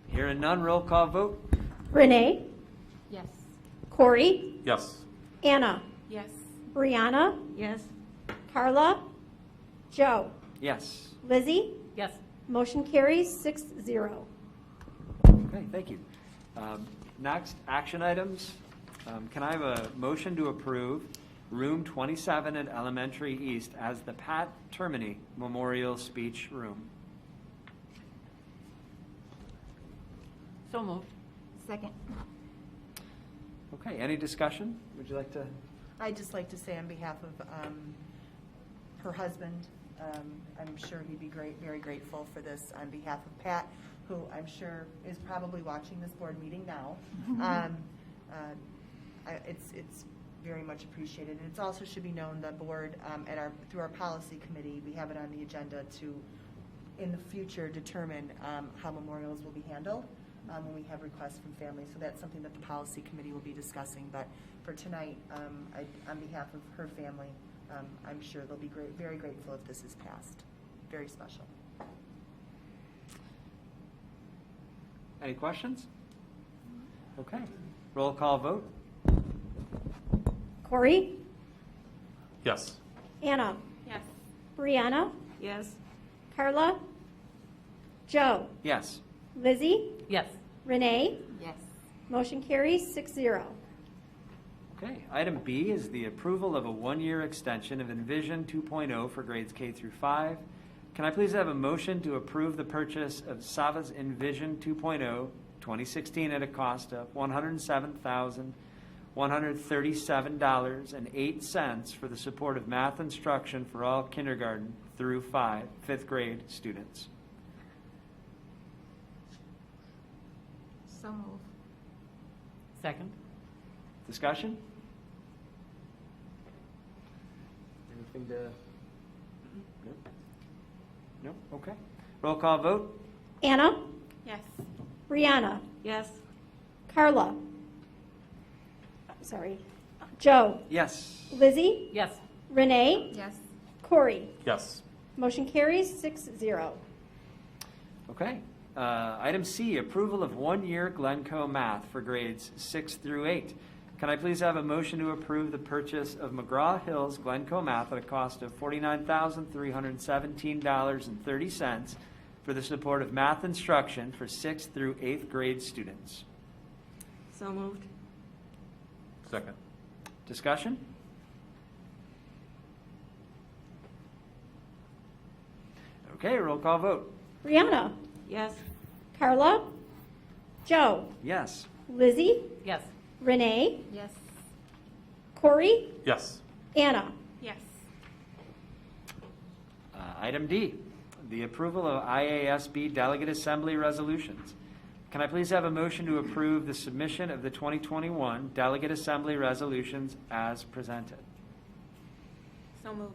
Hearing none, roll call vote. Renee, Yes. Corey, Yes. Anna, Yes. Brianna, Yes. Carla, Joe, Yes. Lizzie. Yes. Motion carries 6-0. Okay, thank you. Next, action items. Can I have a motion to approve room 27 at Elementary East as the Pat Termini Memorial Speech Room? So moved. Second. Okay, any discussion? Would you like to? I'd just like to say on behalf of her husband, I'm sure he'd be very grateful for this on behalf of Pat, who I'm sure is probably watching this board meeting now. It's very much appreciated. And it also should be known the board, through our policy committee, we have it on the agenda to, in the future, determine how memorials will be handled when we have requests from families. So that's something that the policy committee will be discussing. But for tonight, on behalf of her family, I'm sure they'll be very grateful if this is passed. Very special. Any questions? Okay, roll call vote. Corey, Yes. Anna, Yes. Brianna, Yes. Carla, Joe, Yes. Lizzie, Yes. Renee. Yes. Motion carries 6-0. Okay, item B is the approval of a one-year extension of Envision 2.0 for grades K through 5. Can I please have a motion to approve the purchase of Sava's Envision 2.0 2016 at a cost of $107,137.08 for the support of math instruction for all kindergarten through 5th grade students? So moved. Second. Discussion? Anything to? No? No? Okay. Roll call vote? Anna, Yes. Brianna, Yes. Carla, Joe, Yes. Lizzie, Yes. Renee, Yes. Corey. Yes. Motion carries 6-0. Okay. Item C, approval of one-year Glencoe math for grades 6 through 8. Can I please have a motion to approve the purchase of McGraw-Hill's Glencoe math at a cost of $49,317.30 for the support of math instruction for 6th through 8th grade students? So moved. Second. Discussion? Okay, roll call vote. Brianna, Yes. Carla, Joe, Yes. Lizzie, Yes. Renee, Yes. Corey, Yes. Anna. Yes. Item D, the approval of IASB delegate assembly resolutions. Can I please have a motion to approve the submission of the 2021 delegate assembly resolutions as presented? So moved.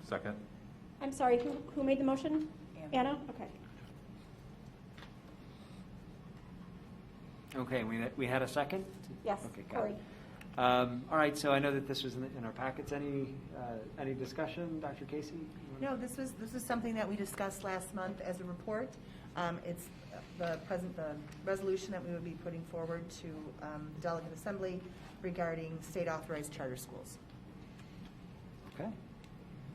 Second. I'm sorry, who made the motion? Anna? Okay. Okay, we had a second? Yes, Okay, got Corey. it. All right, so I know that this was in our packets. Any discussion, Dr. Casey? No, this was something that we discussed last month as a report. It's the resolution that we would be putting forward to the delegate assembly regarding state authorized charter schools. Okay.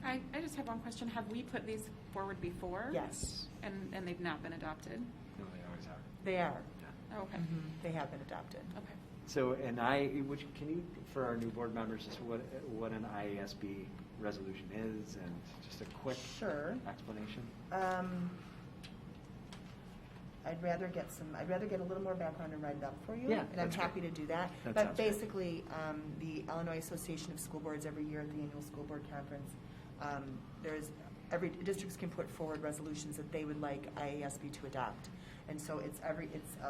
I just have one question. Have we put these forward before? Yes. And they've not been adopted? No, they always are. They are. Oh, okay. They have been adopted. Okay. So, can you, for our new board members, just what an IASB resolution is and just a quick explanation? I'd rather get a little more background and write it up for you. Yeah, And I'm that's happy great. to do that. That But sounds great. basically, the Illinois Association of School Boards every year at the annual school board conference, every districts can put forward resolutions that they would like IASB to adopt. And so it's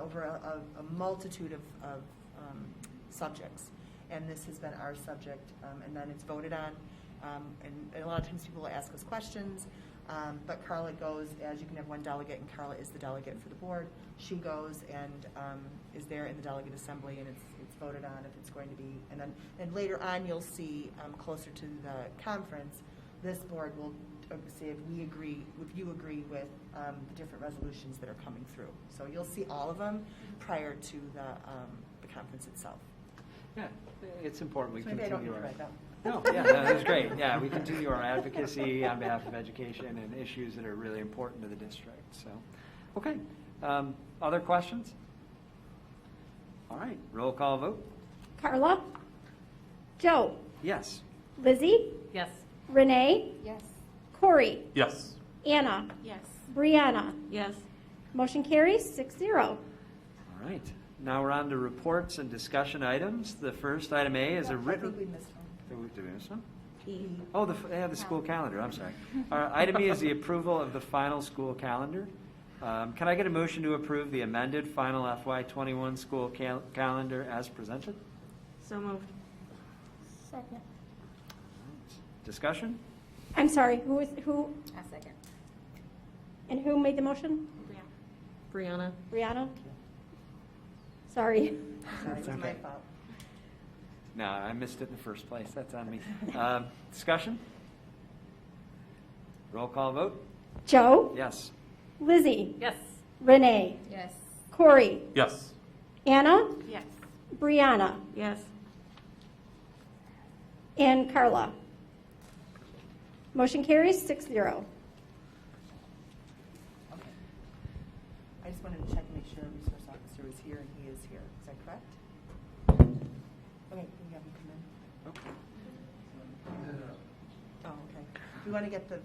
over a multitude of subjects. And this has been our subject, and then it's voted on. And a lot of times people will ask us questions. But Carla goes, as you can have one delegate, and Carla is the delegate for the board. She goes and is there in the delegate assembly, and it's voted on if it's going to be. And then later on, you'll see closer to the conference, this board will see if we agree, if you agree with the different resolutions that are coming through. So you'll see all of them prior to the conference itself. Yeah, it's important we So maybe I don't continue need to our. write that. No, yeah, no, that was great. Yeah, we continue our advocacy on behalf of education and issues that are really important to the district. So, okay. Other questions? All right, roll call vote. Carla? Joe? Yes. Lizzie? Yes. Renee? Yes. Corey? Yes. Anna? Yes. Brianna? Yes. Motion carries 6-0. All right. Now we're on to reports and discussion items. The first item A is a I written. think we missed one. Did we miss one? E. Oh, the school calendar, I'm sorry. Item E is the approval of the final school calendar. Can I get a motion to approve the amended final FY21 school calendar as presented? So moved. Second. Discussion? I'm sorry, who? A second. And who made the motion? Brianna. Brianna? Sorry. Sorry, It's it's my okay. fault. No, I missed it in the first place. That's on me. Discussion? Roll call vote? Joe? Yes. Lizzie? Yes. Renee? Yes. Corey? Yes. Anna? Yes. Brianna? Yes. And Carla? Motion carries 6-0. Okay. I just wanted to check and make sure our resource officer was here, and he is here. Is that correct? Okay, can you have him come in? Oh, okay. We want to get the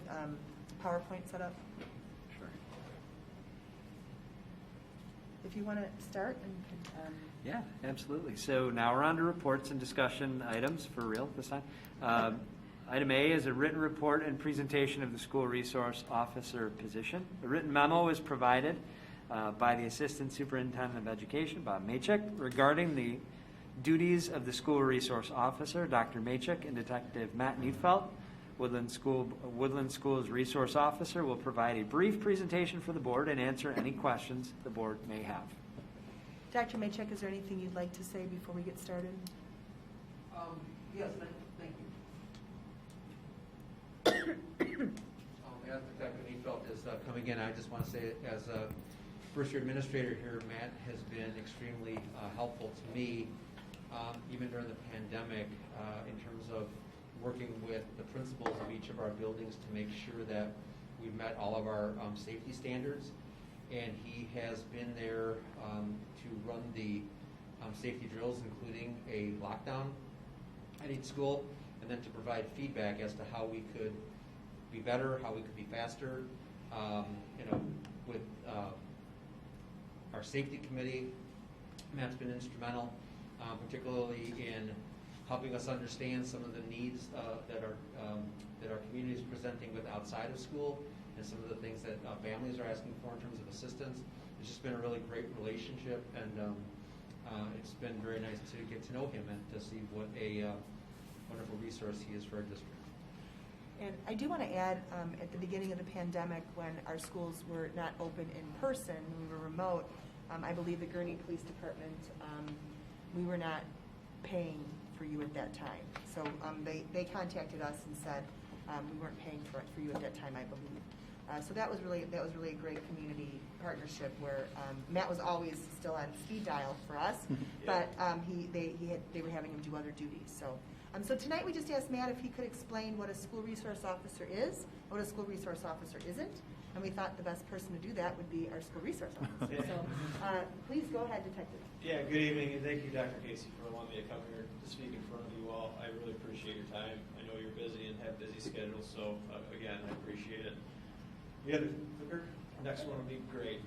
PowerPoint set up. Sure. If you want to start and Yeah, absolutely. So now we're on to reports and discussion items for real this time. Item A is a written report and presentation of the school resource officer position. A written memo was provided by the Assistant Superintendent of Education, Bob Machek, regarding the duties of the school resource officer. Dr. Machek and Detective Matt Neufeld, Woodland School's resource officer, will provide a brief presentation for the board and answer any questions the board may have. Dr. Machek, is there anything you'd like to say before we get started? Yes, thank you. As Dr. Neufeld is coming in, I just want to say, as a first-year administrator here, Matt has been extremely helpful to me, even during the pandemic, in terms of working with the principals of each of our buildings to make sure that we've met all of our safety standards. And he has been there to run the safety drills, including a lockdown at each school, and then to provide feedback as to how we could be better, how we could be faster. With our safety committee, Matt's been instrumental, particularly in helping us understand some of the needs that our community is presenting with outside of school, and some of the things that families are asking for in terms of assistance. It's just been a really great relationship, and it's been very nice to get to know him and to see what a wonderful resource he is for our district. And I do want to add, at the beginning of the pandemic, when our schools were not open in person, we were remote, I believe the Gurnee Police Department, we were not paying for you at that time. So they contacted us and said we weren't paying for you at that time, I believe. So that was really a great community partnership where Matt was always still on speed dial for us, but they were having him do other duties. So tonight we just asked Matt if he could explain what a school resource officer is, and what a school resource officer isn't, and we thought the best person to do that would be our school resource officer. So please go ahead, Detective. Yeah, good evening, and thank you, Dr. Casey, for allowing me to come here to speak in front of you all. I really appreciate your time. I know you're busy and have busy schedules, so again, I appreciate it. You have the clicker? Next one would be great.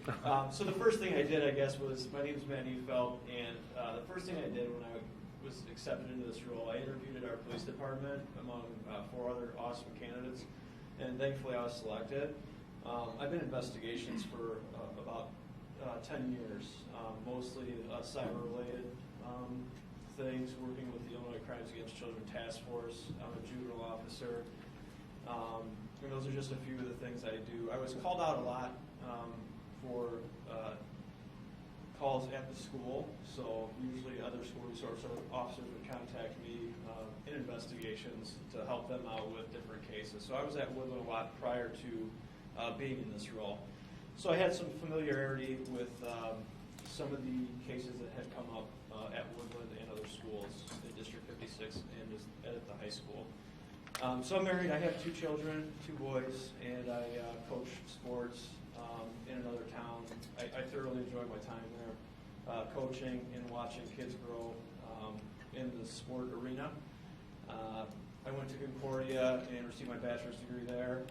So the first thing I did, I guess, was, my name is Matt Neufeld, and the first thing I did when I was accepted into this role, I interviewed at our police department among 4 other awesome candidates, and thankfully I was selected. I've been in investigations for about 10 years, mostly cyber-related things, working with the Illinois Crimes Against Children Task Force. I'm a juvenile officer. And those are just a few of the things I do. I was called out a lot for calls at the school, so usually other school resource officers would contact me in investigations to help them out with different cases. So I was at Woodland a lot prior to being in this role. So I had some familiarity with some of the cases that had come up at Woodland and other schools in District 56 and at the high school. So I'm married, I have 2 children, 2 boys, and I coach sports in another town. I thoroughly enjoy my time there, coaching and watching kids grow in the sport arena. I went to Concordia and received my bachelor's degree there.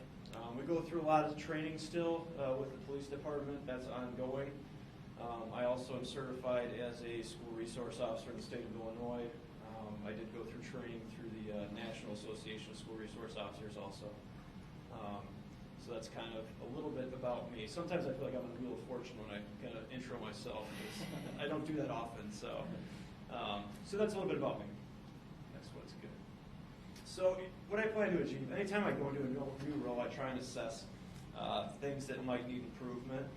We go through a lot of training still with the police department. That's ongoing. I also am certified as a school resource officer in the state of Illinois. I did go through training through the National Association of School Resource Officers also. So that's kind of a little bit about me. Sometimes I feel like I'm on the Wheel of Fortune when I kind of intro myself, because I don't do that often. So that's a little bit about me. That's what's good. So what I plan to achieve, anytime I go into a new role, I try and assess things that might need improvement.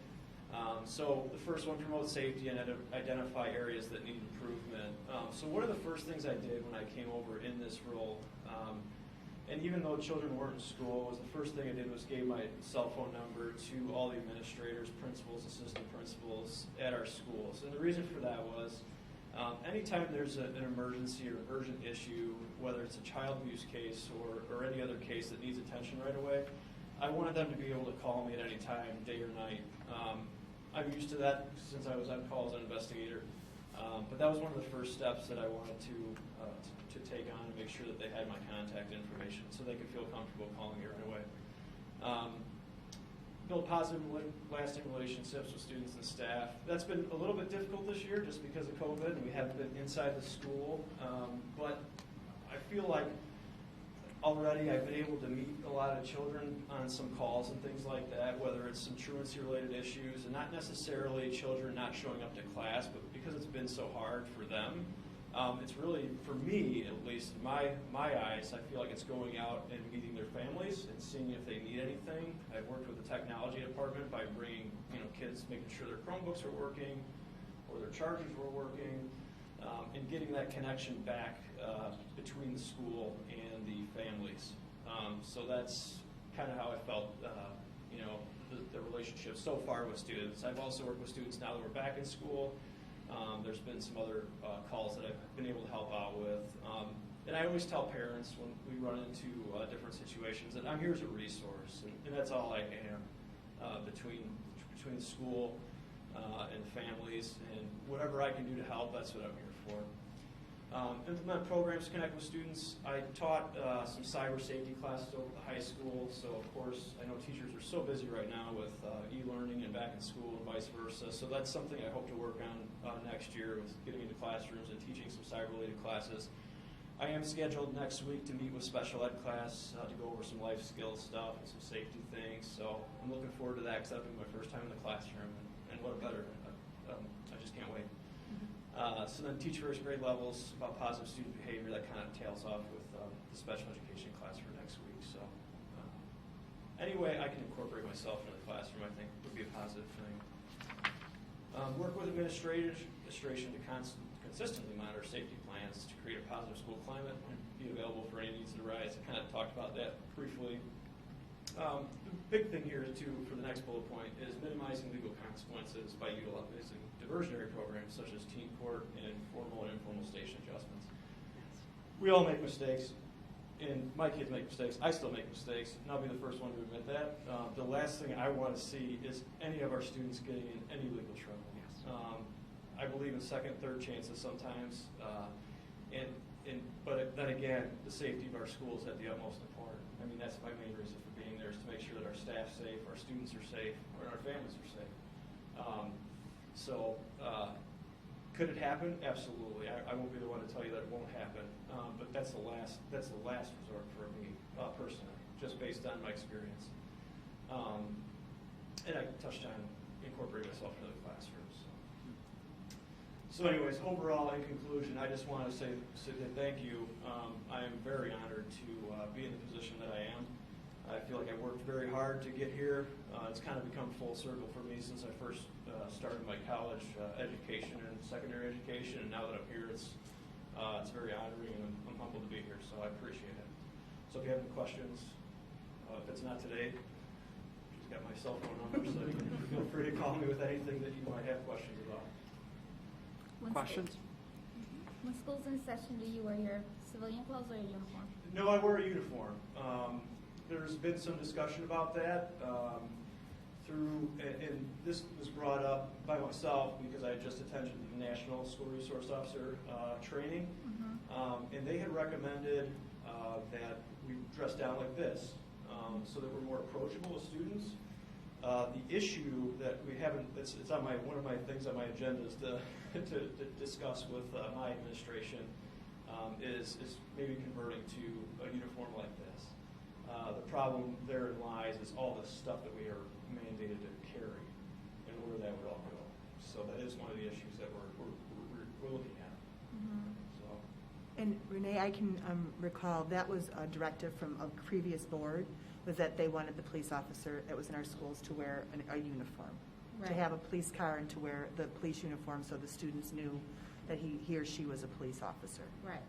So the first one, promote safety and identify areas that need improvement. So one of the first things I did when I came over in this role, and even though children weren't in school, was the first thing I did was gave my cell phone number to all the administrators, principals, assistant principals at our schools. And the reason for that was anytime there's an emergency or urgent issue, whether it's a child abuse case or any other case that needs attention right away, I wanted them to be able to call me at any time, day or night. I'm used to that since I was on call as an investigator. But that was one of the first steps that I wanted to take on to make sure that they had my contact information so they could feel comfortable calling me right away. Build positive, lasting relationships with students and staff. That's been a little bit difficult this year just because of COVID, and we haven't been inside the school. But I feel like already I've been able to meet a lot of children on some calls and things like that, whether it's some truancy-related issues, and not necessarily children not showing up to class, but because it's been so hard for them, it's really, for me at least, in my eyes, I feel like it's going out and meeting their families and seeing if they need anything. I've worked with the technology department by bringing kids, making sure their Chromebooks are working or their chargers were working, and getting that connection back between the school and the families. So that's kind of how I felt, the relationship so far with students. I've also worked with students now that we're back in school. There's been some other calls that I've been able to help out with. And I always tell parents when we run into different situations that I'm here as a resource, and that's all I am between the school and the families, and whatever I can do to help, that's what I'm here for. Implement programs to connect with students. I taught some cyber safety classes over at the high school, so of course I know teachers are so busy right now with e-learning and back in school and vice versa, so that's something I hope to work on next year with getting into classrooms and teaching some cyber-related classes. I am scheduled next week to meet with special ed class to go over some life skills stuff and some safety things, so I'm looking forward to that because that'll be my first time in the classroom, and what a better, I just can't wait. So then teach first grade levels about positive student behavior. That kind of tails off with the special education class for next week. So any way I can incorporate myself into the classroom, I think would be a positive thing. Work with administration to consistently monitor safety plans to create a positive school climate and be available for any needs that arise. I kind of talked about that briefly. The big thing here, too, for the next bullet point is minimizing legal consequences by utilizing diversionary programs such as teen court and formal and informal station adjustments. We all make mistakes, and my kids make mistakes. I still make mistakes, and I'll be the first one to admit that. The last thing I want to see is any of our students getting in any legal trouble. I believe in second, third chances sometimes, but then again, the safety of our schools is at the utmost important. I mean, that's my main reason for being there, is to make sure that our staff's safe, our students are safe, and our families are safe. Could it happen? Absolutely. I won't be the one to tell you that it won't happen, but that's the last resort for me personally, just based on my experience. And I touched on incorporating myself into the classrooms. So anyways, overall, in conclusion, I just want to say thank you. I am very honored to be in the position that I am. I feel like I worked very hard to get here. It's kind of become full circle for me since I first started my college education and secondary education, and now that I'm here, it's very honoring, and I'm humbled to be here, so I appreciate it. So if you have any questions, if it's not today, she's got my cell phone number, so you can feel free to call me with anything that you might have questions about. Questions? When school's in session, do you wear your civilian clothes or your uniform? No, I wear a uniform. There's been some discussion about that and this was brought up by myself because I just attended the National School Resource Officer training, and they had recommended that we dress down like this so that we're more approachable with students. The issue that we haven't, it's on one of my things on my agenda is to discuss with my administration is maybe converting to a uniform like this. The problem therein lies is all the stuff that we are mandated to carry and where that would all go. So that is one of the issues that we're looking at. So. And Renee, I can recall that was a directive from a previous board, was that they wanted the police officer that was in our schools to wear a uniform, to have a police car and to wear the police uniform so the students knew that he or she was a police officer. Right.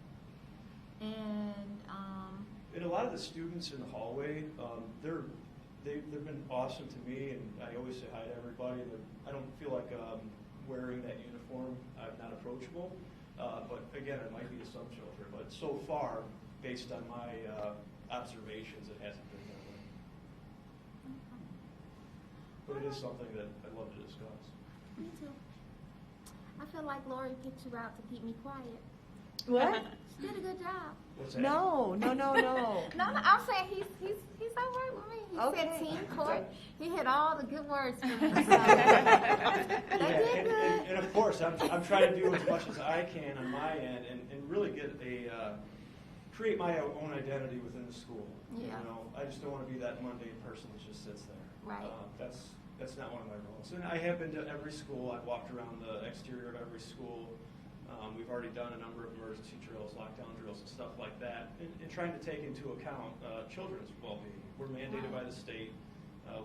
And a lot of the students in the hallway, they've been awesome to me, and I always say hi to everybody. I don't feel like wearing that uniform, I'm not approachable. But again, it might be to some children. But so far, based on my observations, it hasn't been that way. But it is something that I'd love to discuss. me too. I feel like Lori picked you out to keep me quiet. What? She did a good job. What's that? No. No, I'm saying he's all right with me. He said team court. He had all the good words for me. So. And of course, I'm trying to do as much as I can on my end and really get create my own identity within the school. Yeah. You know, I just don't want to be that mundane person that just sits there. Right. That's not one of my roles. And I have been to every school. I've walked around the exterior of every school. We've already done a number of emergency drills, lockdown drills, and stuff like that, and trying to take into account children's well-being. We're mandated by the state.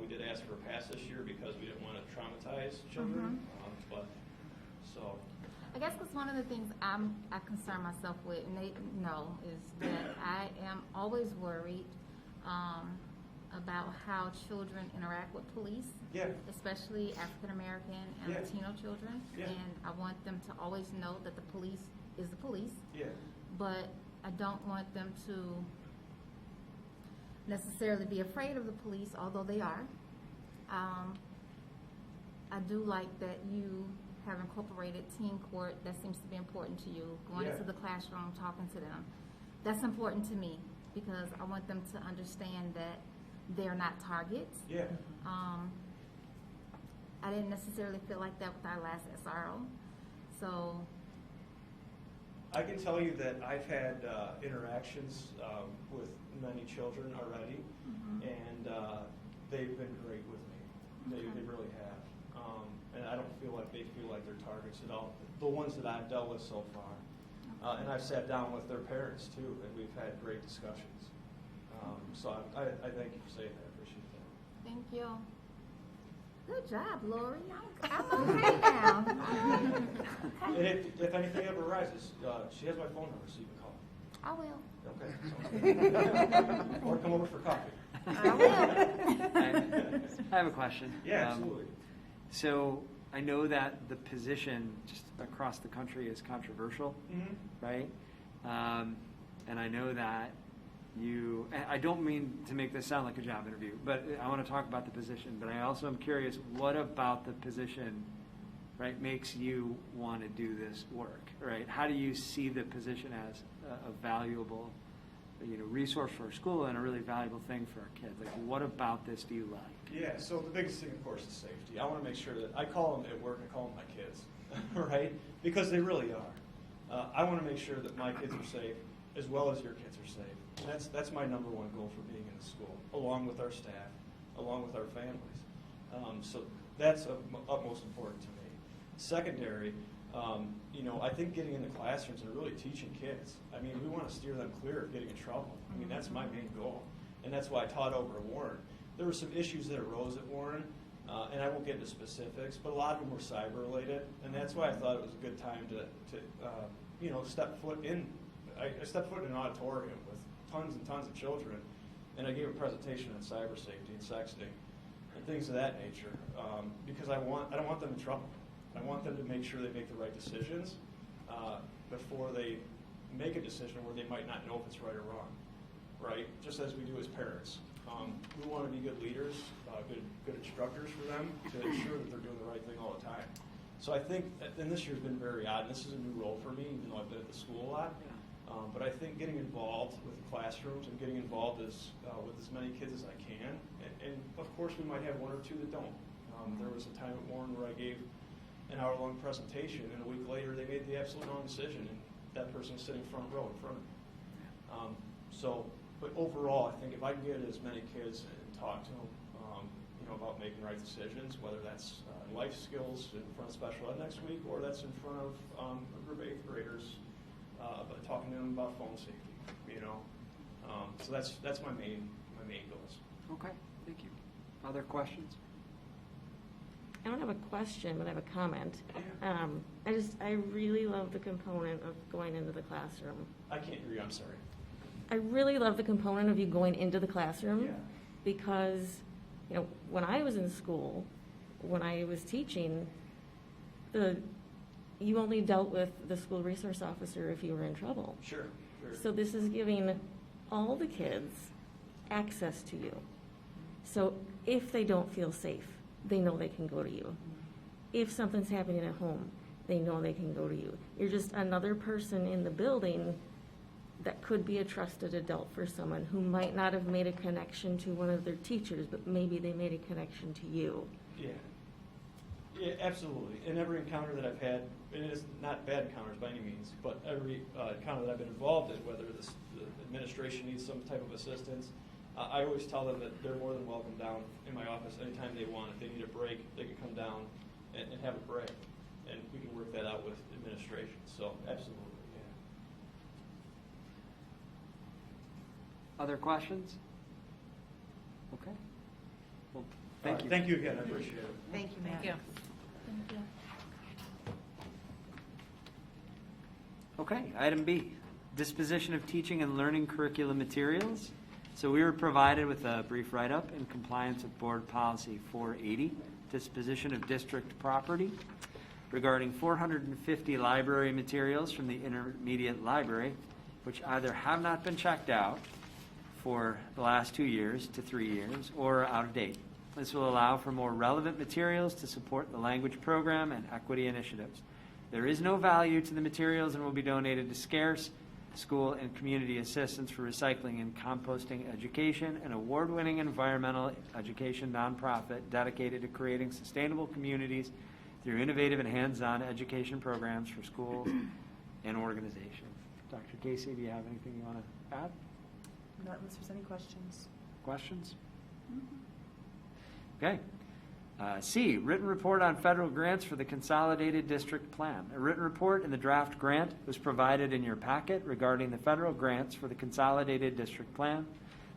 We did ask for a pass this year because we didn't want to traumatize children. I guess because one of the things I concern myself with, and they know, is that I am always worried about how children interact with police, especially African American and Latino children. And I want them to always know that the police is the police. But I don't want them to necessarily be afraid of the police, although they are. I do like that you have incorporated teen court. That seems to be important to you. Going into the classroom, talking to them. That's important to me because I want them to understand that they're not targets. I didn't necessarily feel like that with our last SRO. So I can tell you that I've had interactions with many children already, and they've been great with me. They really have. And I don't feel like they feel like they're targets at all. The ones that I've dealt with so far. And I've sat down with their parents too, and we've had great discussions. So I thank you for saying that. I appreciate that. thank you. Good job, Lori. I'm okay now. And if anything ever arises, she has my phone number, so you can call. I will. Okay. Or come over for coffee. I will. I have a question. Yeah, absolutely. So I know that the position just across the country is controversial, right? And I know that I don't mean to make this sound like a job interview, but I want to talk about the position. But I also am curious, what about the position, right, makes you want to do this work, right? How do you see the position as a valuable, resource for our school and a really valuable thing for our kids? Like, what about this do you like? Yeah, so the biggest thing, of course, is safety. I want to make sure that I call them at work, I call them my kids, right? Because they really are. I want to make sure that my kids are safe as well as your kids are safe. And that's my number one goal for being in the school, along with our staff, along with our families. So that's of utmost important to me. Secondary, I think getting in the classrooms and really teaching kids. I mean, we want to steer them clear of getting in trouble. I mean, that's my main goal. and that's why I taught over at Warren. There were some issues that arose at Warren, and I won't get into specifics, but a lot of them were cyber related, and that's why I thought it was a good time to step foot in. I stepped foot in an auditorium with tons and tons of children, and I gave a presentation on cyber safety and sexting and things of that nature, because I don't want them in trouble. I want them to make sure they make the right decisions before they make a decision where they might not know if it's right or wrong, right? Just as we do as parents. We want to be good leaders, good instructors for them to ensure that they're doing the right thing all the time. So I think, and this year's been very odd, and this is a new role for me, even though I've been at the school a lot. But I think getting involved with the classrooms and getting involved with as many kids as I can, and of course we might have one or two that don't. There was a time at Warren where I gave an hour-long presentation, and a week later they made the absolute wrong decision, and that person was sitting front row in front of me. But overall, I think if I can get as many kids and talk to them, about making right decisions, whether that's life skills in front of special ed next week, or that's in front of a group of 8th graders, but talking to them about phone safety, so that's my main goals. Okay, thank you. Other questions? I don't have a question, but I have a comment. I really love the component of going into the classroom. I can't hear you, I'm sorry. I really love the component of you going into the classroom because, when I was in school, when I was teaching, you only dealt with the school resource officer if you were in trouble. Sure. So this is giving all the kids access to you. So if they don't feel safe, they know they can go to you. If something's happening at home, they know they can go to you. You're just another person in the building that could be a trusted adult for someone who might not have made a connection to one of their teachers, but maybe they made a connection to you. Yeah, absolutely. In every encounter that I've had, and it's not bad encounters by any means, but every encounter that I've been involved in, whether the administration needs some type of assistance, I always tell them that they're more than welcome down in my office anytime they want. If they need a break, they can come down and have a break, and we can work that out with administration. So absolutely. Other questions? Okay. Well, thank you. Thank you again. I appreciate it. Thank you, Matt. Thank you. Thank you. Okay, item B, disposition of teaching and learning curriculum materials. So we were provided with a brief write-up in compliance with Board Policy 480, disposition of district property, regarding 450 library materials from the intermediate library, which either have not been checked out for the last 2 years to 3 years or out of date. This will allow for more relevant materials to support the language program and equity initiatives. There is no value to the materials and will be donated to SCARES, School and Community Assistance for Recycling and Composting Education, an award-winning environmental education nonprofit dedicated to creating sustainable communities through innovative and hands-on education programs for schools and organizations. Dr. Casey, do you have anything you want to add? Not unless there's any questions. Questions? Okay. C, written report on federal grants for the Consolidated District Plan. A written report in the draft grant was provided in your packet regarding the federal grants for the Consolidated District Plan.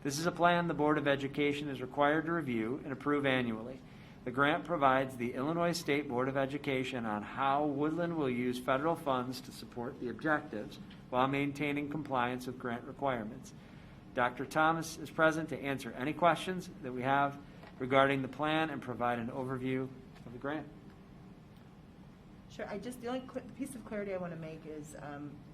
This is a plan the Board of Education is required to review and approve annually. The grant provides the Illinois State Board of Education on how Woodland will use federal funds to support the objectives while maintaining compliance with grant requirements. Dr. Thomas is present to answer any questions that we have regarding the plan and provide an overview of the grant. Sure. The only piece of clarity I want to make is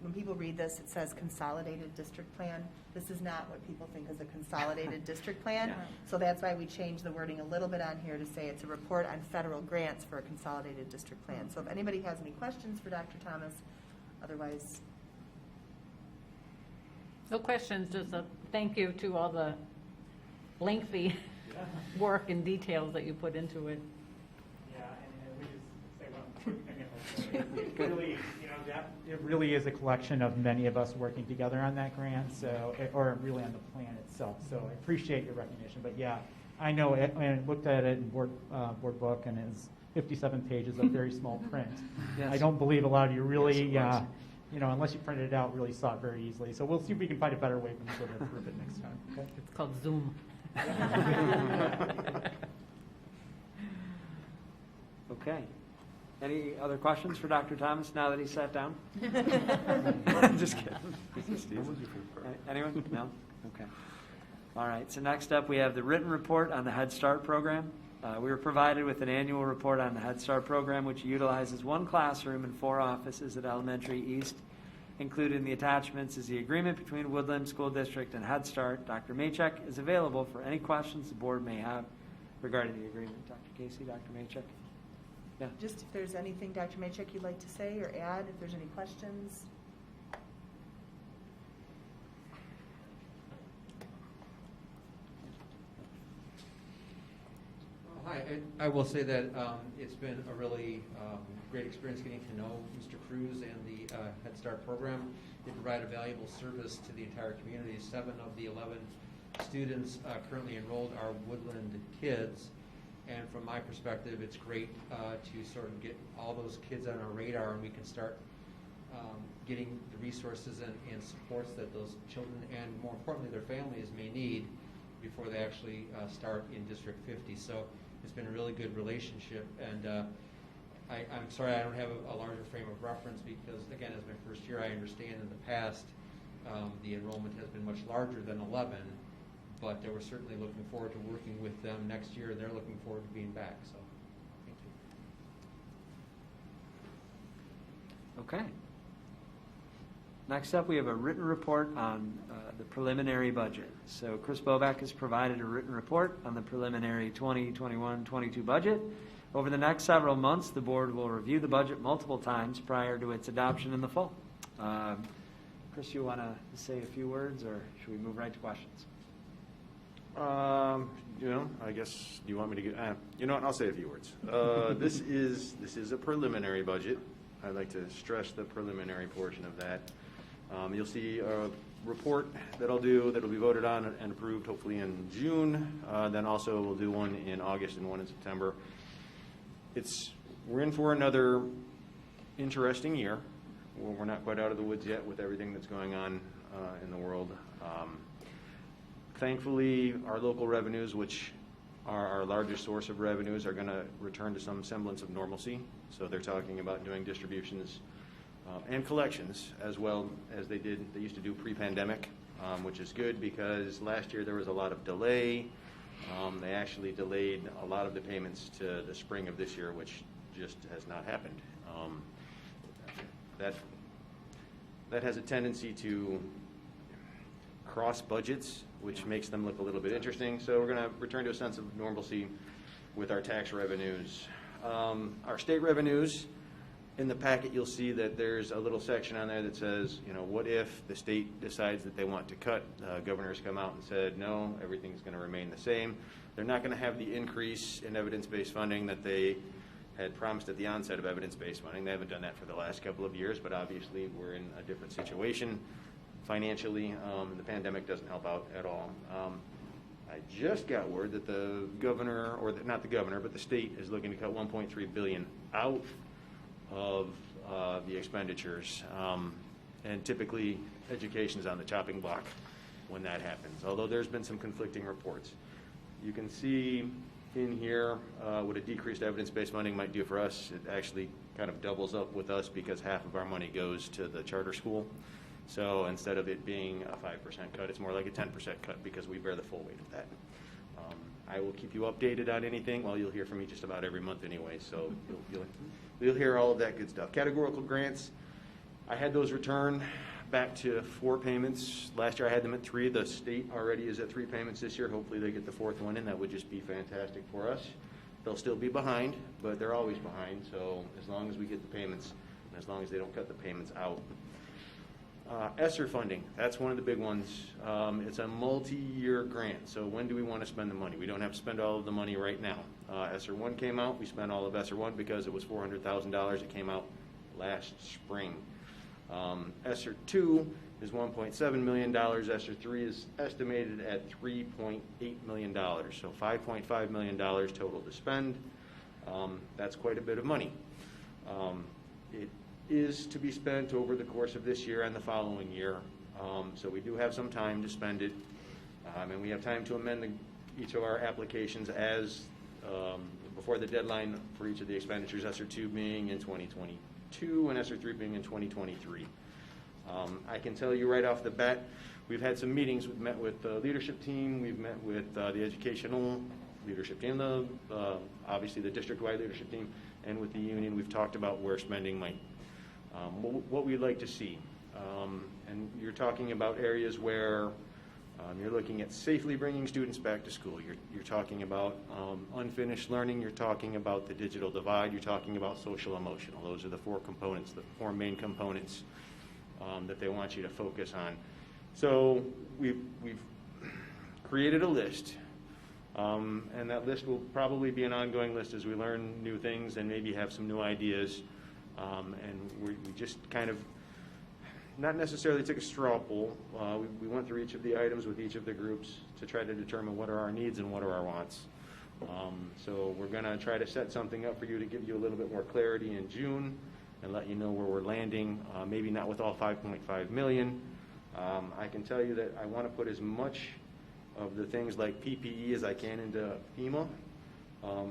when people read this, it says Consolidated District Plan. This is not what people think is a Consolidated District Plan. Yeah. So that's why we changed the wording a little bit on here to say it's a report on federal grants for a Consolidated District Plan. So if anybody has any questions for Dr. Thomas, otherwise. No questions, just a thank you to all the lengthy work and details that you put into it. Yeah, and we just say one quick thing. Really, it really is a collection of many of us working together on that grant, or really on the plan itself. So I appreciate your recognition. But yeah, I know it, and I looked at it in board book, and it's 57 pages of very small print. Yes. I don't believe a lot of you really unless you printed it out, really saw it very easily. So we'll see if we can find a better way for people to approve it next time. Okay? It's called Zoom. Okay. Any other questions for Dr. Thomas now that he sat down? Just kidding. Anyone? No? Okay. All right. So next up, we have the written report on the Head Start program. We were provided with an annual report on the Head Start program, which utilizes one classroom and 4 offices at Elementary East. Included in the attachments is the agreement between Woodland School District and Head Start. Dr. Maychek is available for any questions the board may have regarding the agreement. Dr. Casey, Dr. Maychek? Yeah. Just if there's anything, Dr. Maychek, you'd like to say or add, if there's any questions. Hi, I will say that it's been a really great experience getting to know Mr. Cruz and the Head Start program. They provide a valuable service to the entire community. 7 of the 11 students currently enrolled are Woodland kids. And from my perspective, it's great to sort of get all those kids on our radar, and we can start getting the resources and supports that those children and, more importantly, their families may need before they actually start in District 50. So it's been a really good relationship, and I'm sorry I don't have a larger frame of reference because, again, as my first year, I understand in the past the enrollment has been much larger than 11, but we're certainly looking forward to working with them next year, and they're looking forward to being back. So, thank you. Okay. Next up, we have a written report on the preliminary budget. So Chris Bobak has provided a written report on the preliminary 2021-22 budget. Over the next several months, the board will review the budget multiple times prior to its adoption in the fall. Chris, you want to say a few words, or should we move right to questions? I guess, do you want me to get, you know what, I'll say a few words. This is a preliminary budget. I'd like to stress the preliminary portion of that. You'll see a report that I'll do that will be voted on and approved hopefully in June. Then also we'll do one in August and one in September. We're in for another interesting year. We're not quite out of the woods yet with everything that's going on in the world. Thankfully, our local revenues, which are our largest source of revenues, are going to return to some semblance of normalcy. So they're talking about doing distributions and collections as well as they used to do pre-pandemic, which is good because last year there was a lot of delay. They actually delayed a lot of the payments to the spring of this year, which just has not happened. That has a tendency to cross budgets, which makes them look a little bit interesting. So we're going to return to a sense of normalcy with our tax revenues. Our state revenues, in the packet you'll see that there's a little section on there that says, what if the state decides that they want to cut? Governors come out and said, no, everything's going to remain the same. They're not going to have the increase in evidence-based funding that they had promised at the onset of evidence-based funding. They haven't done that for the last couple of years, but obviously we're in a different situation financially. The pandemic doesn't help out at all. I just got word that the governor, or not the governor, but the state is looking to cut $1.3 billion out of the expenditures. And typically, education's on the chopping block when that happens, although there's been some conflicting reports. You can see in here what a decreased evidence-based funding might do for us. It actually kind of doubles up with us because half of our money goes to the charter school. So instead of it being a 5% cut, it's more like a 10% cut because we bear the full weight of that. I will keep you updated on anything. Well, you'll hear from me just about every month anyway, so you'll hear all of that good stuff. Categorical grants, I had those return back to 4 payments. Last year I had them at 3. The state already is at 3 payments this year. Hopefully they get the 4th one in. That would just be fantastic for us. They'll still be behind, but they're always behind. So as long as we get the payments, and as long as they don't cut the payments out. ESSER funding, that's one of the big ones. It's a multi-year grant, so when do we want to spend the money? We don't have to spend all of the money right now. ESSER 1 came out. We spent all of ESSER 1 because it was $400,000. It came out last spring. ESSER 2 is $1.7 million. ESSER 3 is estimated at $3.8 million, so $5.5 million total to spend. That's quite a bit of money. It is to be spent over the course of this year and the following year. So we do have some time to spend it, and we have time to amend each of our applications as before the deadline for each of the expenditures, ESSER 2 being in 2022 and ESSER 3 being in 2023. I can tell you right off the bat, we've had some meetings. We've met with the leadership team. We've met with the educational leadership team, obviously the district-wide leadership team, and with the union. We've talked about where spending might, what we'd like to see. And you're talking about areas where you're looking at safely bringing students back to school. You're talking about unfinished learning. You're talking about the digital divide. You're talking about social emotional. Those are the four components, the four main components that they want you to focus on. So we've created a list, and that list will probably be an ongoing list as we learn new things and maybe have some new ideas. And we just kind of not necessarily took a straw poll. We went through each of the items with each of the groups to try to determine what are our needs and what are our wants. So we're going to try to set something up for you to give you a little bit more clarity in June and let you know where we're landing, maybe not with all 5.5 million. I can tell you that I want to put as much of the things like PPE as I can into FEMA.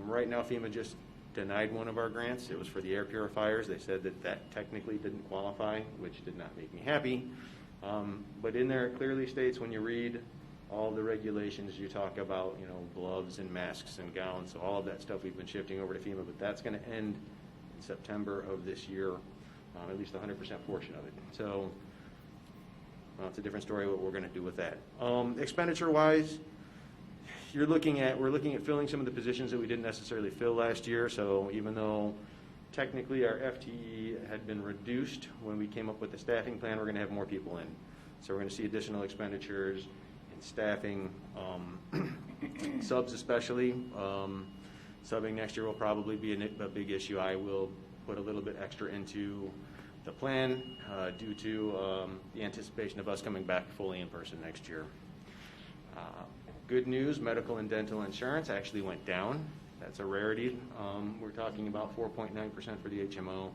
Right now, FEMA just denied one of our grants. It was for the air purifiers. They said that technically didn't qualify, which did not make me happy. But in there it clearly states, when you read all the regulations, you talk about, gloves and masks and gowns. So all of that stuff we've been shifting over to FEMA, but that's going to end in September of this year, at least the 100% portion of it. So it's a different story what we're going to do with that. Expenditure-wise, we're looking at filling some of the positions that we didn't necessarily fill last year. So even though technically our FTE had been reduced when we came up with the staffing plan, we're going to have more people in. So we're going to see additional expenditures in staffing, subs especially. Subbing next year will probably be a big issue. I will put a little bit extra into the plan due to the anticipation of us coming back fully in person next year. Good news, medical and dental insurance actually went down. That's a rarity. We're talking about 4.9% for the HMO,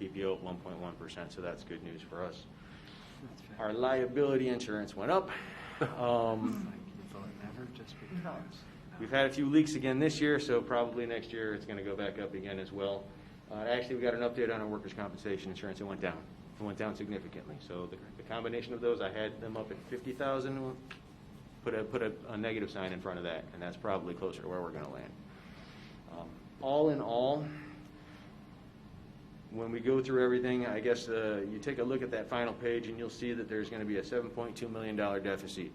PPO at 1.1%, so that's good news for us. Our liability insurance went up. We've had a few leaks again this year, so probably next year it's going to go back up again as well. Actually, we got an update on our workers' compensation insurance. It went down. It went down significantly. So the combination of those, I had them up at 50,000. Put a negative sign in front of that, and that's probably closer to where we're going to land. All in all, when we go through everything, I guess you take a look at that final page, and you'll see that there's going to be a $7.2 million deficit,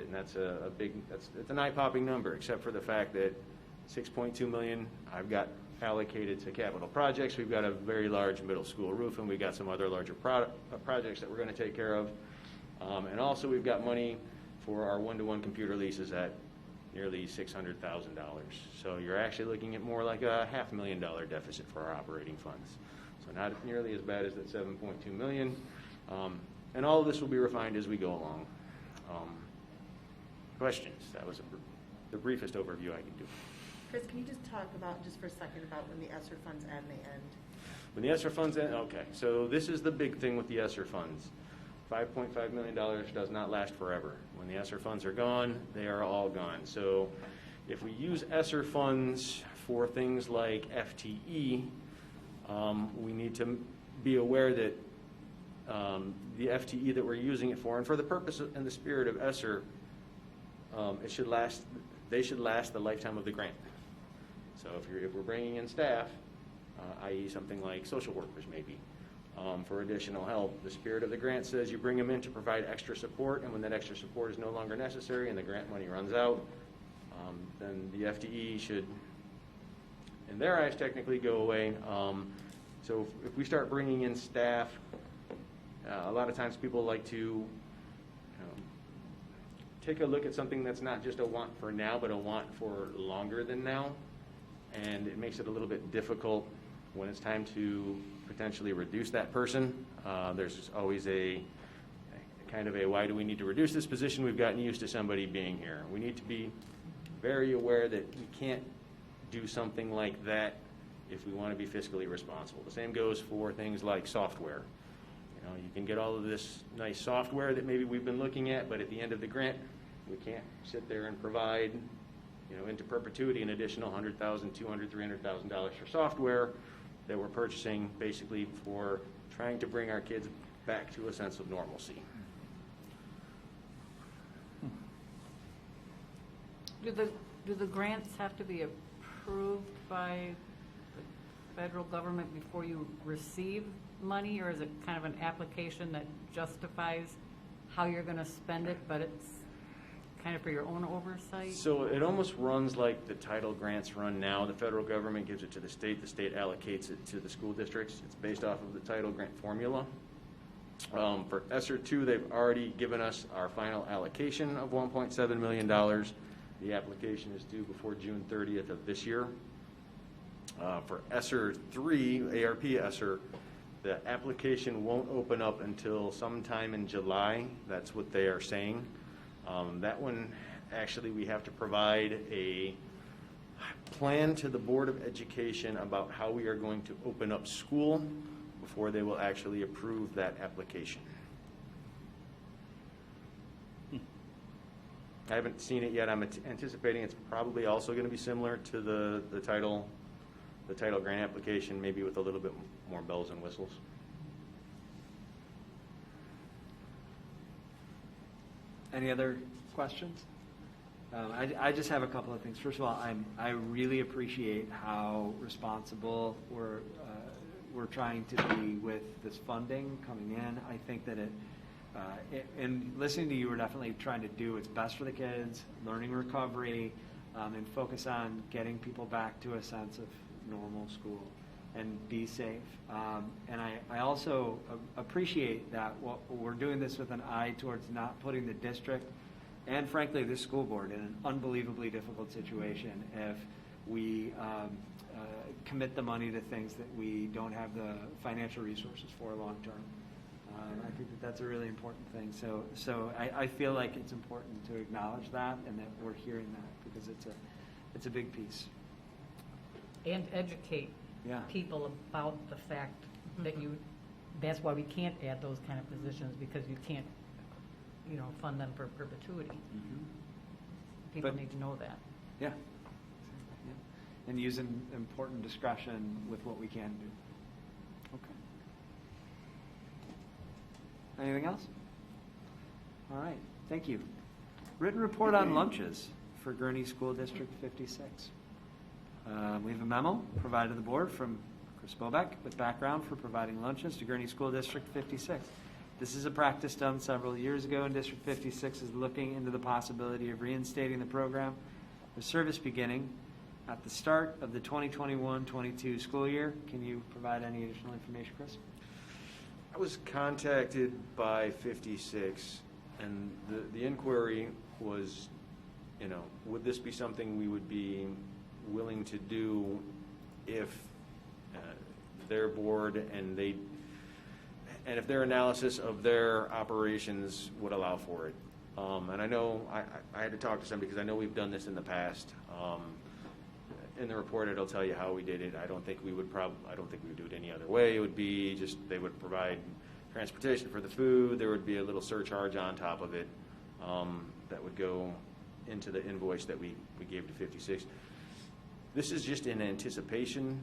and that's it's an eye-popping number, except for the fact that $6.2 million I've got allocated to capital projects. We've got a very large middle school roof, and we've got some other larger projects that we're going to take care of, and also we've got money for our one-to-one computer leases at nearly $600,000. So you're actually looking at more like a $500,000 deficit for our operating funds. So not nearly as bad as that $7.2 million. And all of this will be refined as we go along. Questions? That was the briefest overview I can do. Chris, can you just talk about, just for a second, about when the ESSER funds end, they end? When the ESSER funds end, okay. So this is the big thing with the ESSER funds. $5.5 million does not last forever. When the ESSER funds are gone, they are all gone. So if we use ESSER funds for things like FTE, we need to be aware that the FTE that we're using it for, and for the purpose and the spirit of ESSER, they should last the lifetime of the grant. So if we're bringing in staff, i.e. something like social workers maybe, for additional help, the spirit of the grant says you bring them in to provide extra support, and when that extra support is no longer necessary and the grant money runs out, then the FTE should, in their eyes, technically go away. So if we start bringing in staff, a lot of times people like to take a look at something that's not just a want for now, but a want for longer than now, and it makes it a little bit difficult when it's time to potentially reduce that person. There's always a kind of a, why do we need to reduce this position? We've gotten used to somebody being here. We need to be very aware that we can't do something like that if we want to be fiscally responsible. The same goes for things like software. You know, you can get all of this nice software that maybe we've been looking at, but at the end of the grant, we can't sit there and provide, you know, into perpetuity an additional $100,000, $200,000, $300,000 for software that we're purchasing basically for trying to bring our kids back to a sense of normalcy. Do the grants have to be approved by the federal government before you receive money, or is it kind of an application that justifies how you're going to spend it, but it's kind of for your own oversight? So it almost runs like the title grants run now. The federal government gives it to the state allocates it to the school districts. It's based off of the title grant formula. For ESSER 2, they've already given us our final allocation of $1.7 million. The application is due before June 30th of this year. For ESSER 3, ARP ESSER, the application won't open up until sometime in July. That's what they are saying. That one, actually, we have to provide a plan to the Board of Education about how we are going to open up school before they will actually approve that application. I haven't seen it yet. I'm anticipating it's probably also going to be similar to the title grant application, maybe with a little bit more bells and whistles. Any other questions? I just have a couple of things. First of all, I really appreciate how responsible we're trying to be with this funding coming in. I think that and listening to you, we're definitely trying to do what's best for the kids, learning recovery, and focus on getting people back to a sense of normal school and be safe. And I also appreciate that we're doing this with an eye towards not putting the district and frankly the school board in an unbelievably difficult situation if we commit the money to things that we don't have the financial resources for long term. I think that that's a really important thing. So I feel like it's important to acknowledge that and that we're hearing that because it's a big piece. And educate people about the fact that that's why we can't add those kind of positions, because you can't, fund them for perpetuity. People need to know that. Yeah. And use an important discretion with what we can do. Okay. Anything else? All right. Thank you. Written report on lunches for Gurnee School District 56. We have a memo provided to the board from Chris Bobeck with background for providing lunches to Gurnee School District 56. This is a practice done several years ago, and District 56 is looking into the possibility of reinstating the program with service beginning at the start of the 2021-22 school year. Can you provide any additional information, Chris? I was contacted by 56, and the inquiry was, would this be something we would be willing to do if their board and if their analysis of their operations would allow for it. And I know I had to talk to some because I know we've done this in the past. In the report, it'll tell you how we did it. I don't think we would do it any other way. It would be just they would provide transportation for the food. There would be a little surcharge on top of it that would go into the invoice that we gave to 56. This is just in anticipation.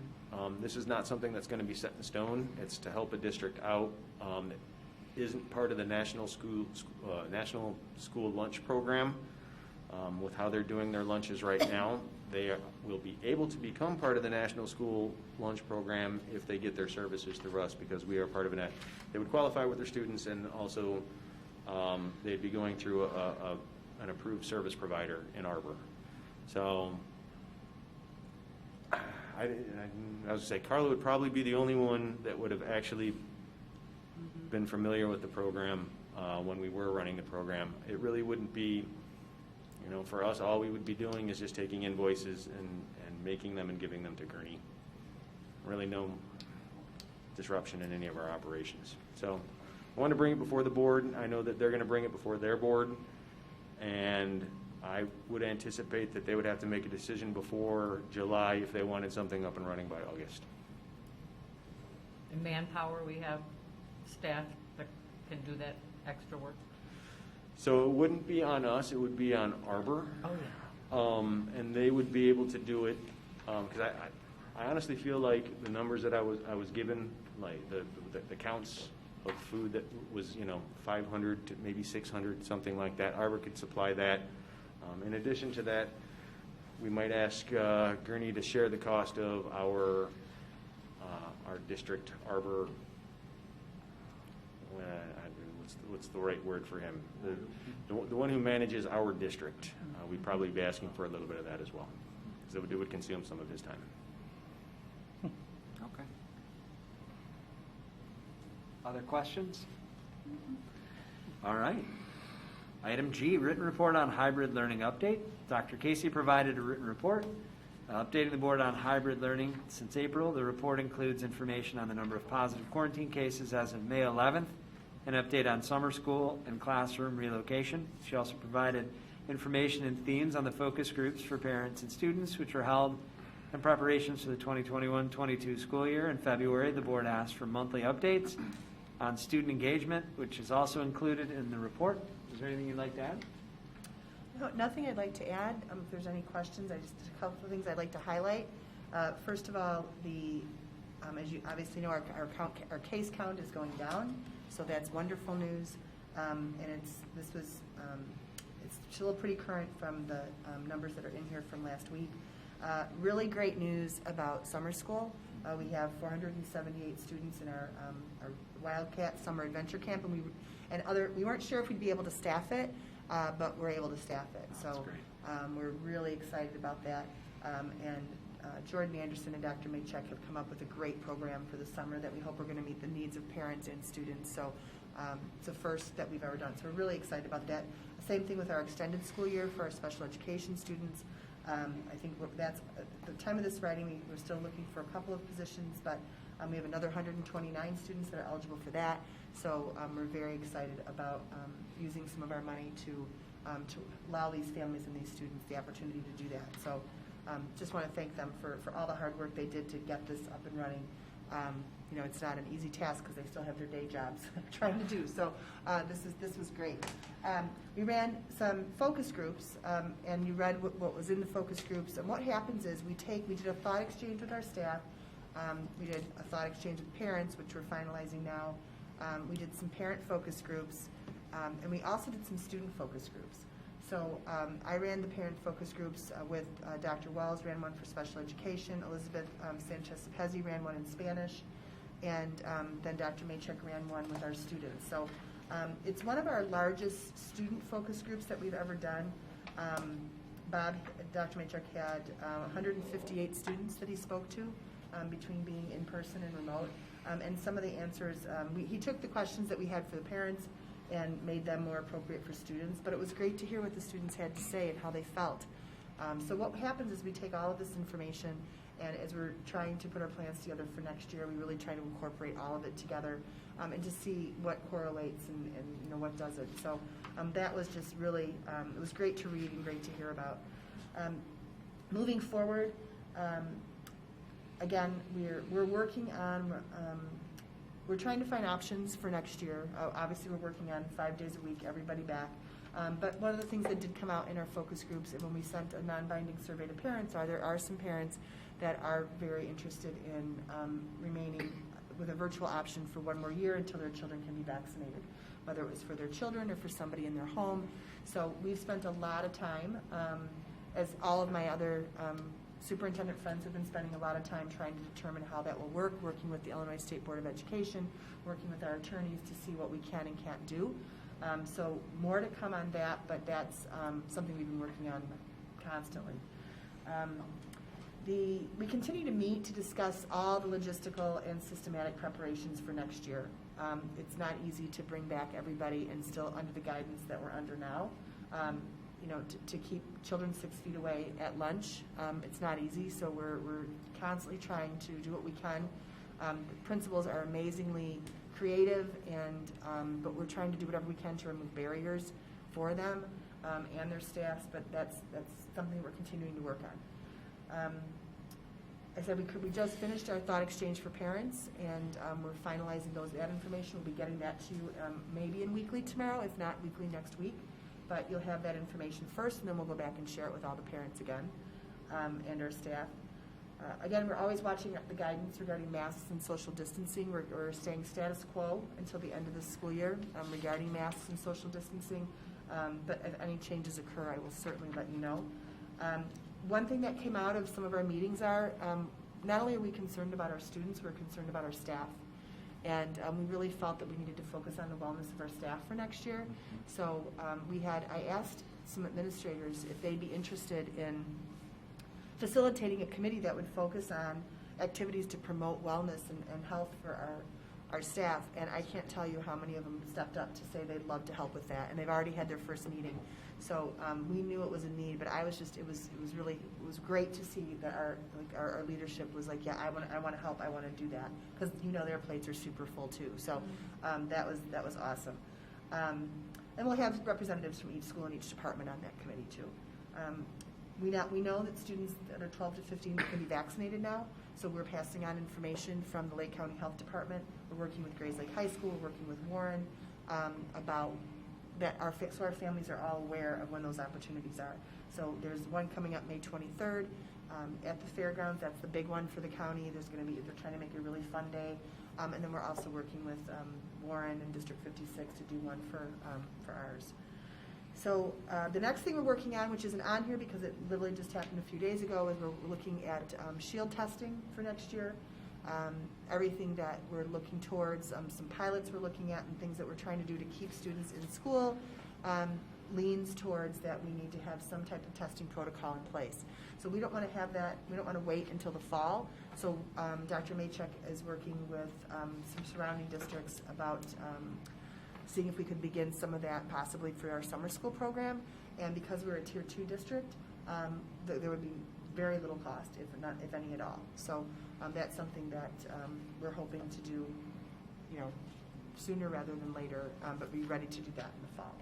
This is not something that's going to be set in stone. It's to help a district out that isn't part of the national school lunch program. With how they're doing their lunches right now, they will be able to become part of the national school lunch program if they get their services through us, because we are part of it. They would qualify with their students, and also they'd be going through an approved service provider in Arbor. So I was going to say, Carla would probably be the only one that would have actually been familiar with the program when we were running the program. It really wouldn't be, for us, all we would be doing is just taking invoices and making them and giving them to Gurnee. Really no disruption in any of our operations. So I wanted to bring it before the board. I know that they're going to bring it before their board, and I would anticipate that they would have to make a decision before July if they wanted something up and running by August. In manpower, we have staff that can do that extra work. So it wouldn't be on us, it would be on Arbor. Oh, yeah. And they would be able to do it, because I honestly feel like the numbers that I was given, like the counts of food that was, 500 to maybe 600, something like that, Arbor could supply that. In addition to that, we might ask Gurney to share the cost of our district Arbor. What's the right word for him? The one who manages our district. We'd probably be asking for a little bit of that as well, because it would consume some of his time. Okay. Other questions? All right. Item G, written report on hybrid learning update. Dr. Casey provided a written report updating the board on hybrid learning since April. The report includes information on the number of positive quarantine cases as of May 11th, an update on summer school and classroom relocation. She also provided information and themes on the focus groups for parents and students, which were held in preparations for the 2021-22 school year. In February, the board asked for monthly updates on student engagement, which is also included in the report. Is there anything you'd like to add? No, nothing I'd like to add. If there's any questions, a couple of things I'd like to highlight. First of all, as you obviously know, our case count is going down, so that's wonderful news. And it's still pretty current from the numbers that are in here from last week. Really great news about summer school. We have 478 students in our Wildcat Summer Adventure Camp, and we weren't sure if we'd be able to staff it, but we're able to staff it. So we're really excited about that. And Jordan Anderson and Dr. Maychek have come up with a great program for the summer that we hope are going to meet the needs of parents and students. So it's the first that we've ever done. So we're really excited about that. Same thing with our extended school year for our special education students. I think that's at the time of this writing, we're still looking for a couple of positions, but we have another 129 students that are eligible for that. So we're very excited about using some of our money to allow these families and these students the opportunity to do that. So just want to thank them for all the hard work they did to get this up and running. It's not an easy task because they still have their day jobs trying to do. So this was great. We ran some focus groups, and you read what was in the focus groups. And what happens is we did a thought exchange with our staff. We did a thought exchange with parents, which we're finalizing now. We did some parent focus groups, and we also did some student focus groups. So I ran the parent focus groups with Dr. Wells, ran one for special education. Elizabeth Sanchez-Pezzi ran one in Spanish. And then Dr. Maychek ran one with our students. So it's one of our largest student focus groups that we've ever done. Dr. Maychek had 158 students that he spoke to between being in person and remote. And some of the answers, he took the questions that we had for the parents and made them more appropriate for students. But it was great to hear what the students had to say and how they felt. So what happens is we take all of this information, and as we're trying to put our plans together for next year, we really try to incorporate all of it together and to see what correlates and what doesn't. So that was just really, it was great to read and great to hear about. Moving forward, again, we're working on, we're trying to find options for next year. Obviously, we're working on 5 days a week, everybody back. But one of the things that did come out in our focus groups and when we sent a non-binding survey to parents there are some parents that are very interested in remaining with a virtual option for one more year until their children can be vaccinated, whether it was for their children or for somebody in their home. So we've spent a lot of time, as all of my other superintendent friends have been spending a lot of time trying to determine how that will work, working with the Illinois State Board of Education, working with our attorneys to see what we can and can't do. So more to come on that, but that's something we've been working on constantly. We continue to meet to discuss all the logistical and systematic preparations for next year. It's not easy to bring back everybody and still under the guidance that we're under now. To keep children 6 feet away at lunch, it's not easy, so we're constantly trying to do what we can. The principals are amazingly creative, but we're trying to do whatever we can to remove barriers for them. and their staffs, but that's something we're continuing to work on. I said we just finished our thought exchange for parents, and we're finalizing that information. We'll be getting that to you maybe in weekly tomorrow, if not weekly next week. But you'll have that information first, and then we'll go back and share it with all the parents again, and our staff. Again, we're always watching the guidance regarding masks and social distancing. We're staying status quo until the end of the school year regarding masks and social distancing. But if any changes occur, I will certainly let you know. One thing that came out of some of our meetings are, not only are we concerned about our students, we're concerned about our staff. And we really felt that we needed to focus on the wellness of our staff for next year. So I asked some administrators if they'd be interested in facilitating a committee that would focus on activities to promote wellness and health for our staff. And I can't tell you how many of them stepped up to say they'd love to help with that. And they've already had their first meeting. So we knew it was a need, but it was great to see that our leadership was like, yeah, I want to help, I want to do that, because their plates are super full too. So that was awesome. And we'll have representatives from each school and each department on that committee too. We know that students that are 12 to 15 can be vaccinated now, so we're passing on information from the Lake County Health Department. We're working with Grays Lake High School, we're working with Warren about that. So our families are all aware of when those opportunities are. So there's one coming up May 23rd at the fairgrounds. That's the big one for the county. They're trying to make it a really fun day. And then we're also working with Warren and District 56 to do one for ours. So the next thing we're working on, which isn't on here because it literally just happened a few days ago, is we're looking at shield testing for next year. Everything that we're looking towards, some pilots we're looking at, and things that we're trying to do to keep students in school leans towards that we need to have some type of testing protocol in place. So we don't want to have that, we don't want to wait until the fall. So Dr. Maychek is working with some surrounding districts about seeing if we could begin some of that possibly for our summer school program. And because we're a Tier 2 district, there would be very little cost, if any at all. So that's something that we're hoping to do, sooner rather than later, but be ready to do that in the fall.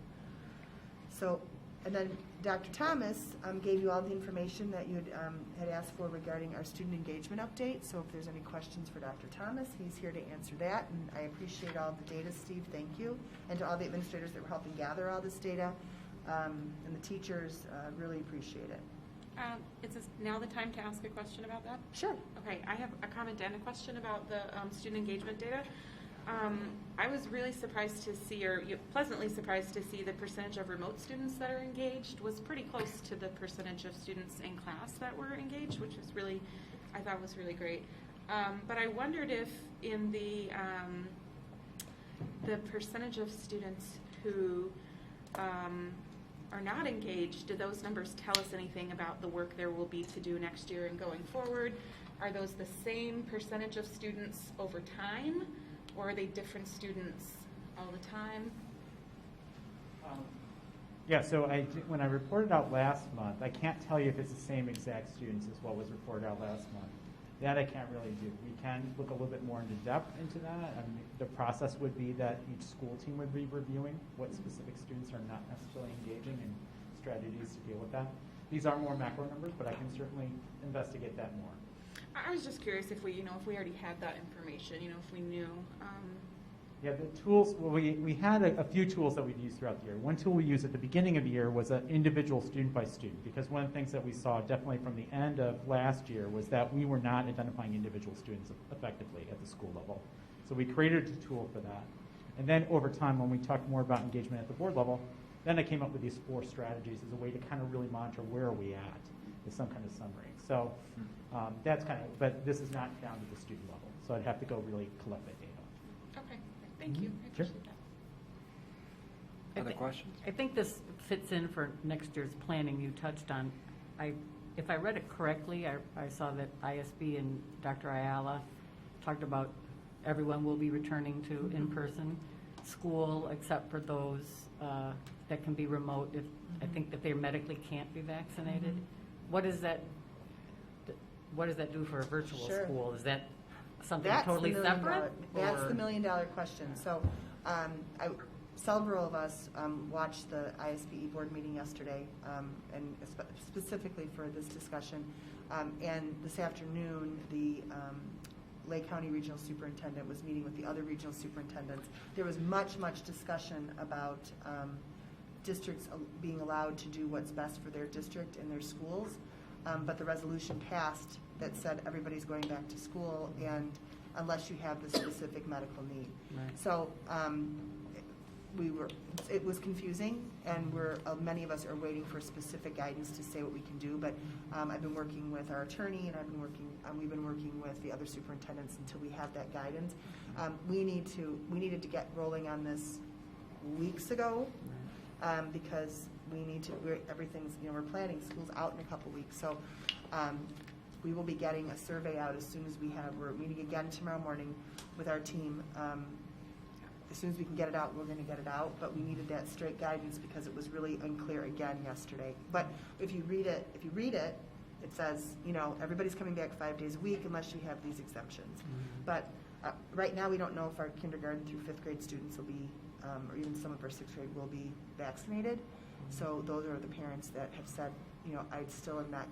So, and then Dr. Thomas gave you all the information that you had asked for regarding our student engagement update. So if there's any questions for Dr. Thomas, he's here to answer that. And I appreciate all the data, Steve, thank you. And to all the administrators that were helping gather all this data, and the teachers, really appreciate it. Is this now the time to ask a question about that? Sure. Okay, I have a comment and a question about the student engagement data. I was really surprised to see, or pleasantly surprised to see, the percentage of remote students that are engaged was pretty close to the percentage of students in class that were engaged, which was really, I thought was really great. But I wondered if in the percentage of students who are not engaged, do those numbers tell us anything about the work there will be to do next year and going forward? Are those the same percentage of students over time, or are they different students all the time? Yeah, so when I reported out last month, I can't tell you if it's the same exact students as what was reported out last month. That I can't really do. We can look a little bit more into depth into that. I mean, the process would be that each school team would be reviewing what specific students are not necessarily engaging and strategies to deal with that. These are more macro numbers, but I can certainly investigate that more. I was just curious if we already had that information, if we knew. Yeah, the tools, well, we had a few tools that we've used throughout the year. One tool we used at the beginning of the year was an individual student by student, because one of the things that we saw definitely from the end of last year was that we were not identifying individual students effectively at the school level. So we created a tool for that. And then over time, when we talked more about engagement at the board level, then I came up with these 4 strategies as a way to kind of really monitor where are we at with some kind of summary. So that's kind of, but this is not down to the student level. So I'd have to go really collect that data. Okay, thank you. I appreciate that. Other questions? I think this fits in for next year's planning you touched on. If I read it correctly, I saw that ISB and Dr. Ayala talked about everyone will be returning to in-person school except for those that can be remote. I think that they medically can't be vaccinated. What does that do for a virtual school? Is that something totally separate? That's the $1 million question. So, several of us watched the ISBE board meeting yesterday, and specifically for this discussion. And this afternoon, the Lake County Regional Superintendent was meeting with the other regional superintendents. There was much discussion about districts being allowed to do what's best for their district and their schools, but the resolution passed that said everybody's going back to school, and unless you have the specific medical need. Right. So it was confusing, and many of us are waiting for specific guidance to say what we can do. But I've been working with our attorney, and we've been working with the other superintendents until we have that guidance. We needed to get rolling on this weeks ago, because everything's, we're planning schools out in a couple weeks. So we will be getting a survey out as soon as we're meeting again tomorrow morning with our team. As soon as we can get it out, we're going to get it out, but we needed that straight guidance because it was really unclear again yesterday. But if you read it, it says, everybody's coming back 5 days a week unless you have these exemptions. But right now, we don't know if our kindergarten through 5th grade students will be, or even some of our 6th grade will be vaccinated. So those are the parents that have said, I still am not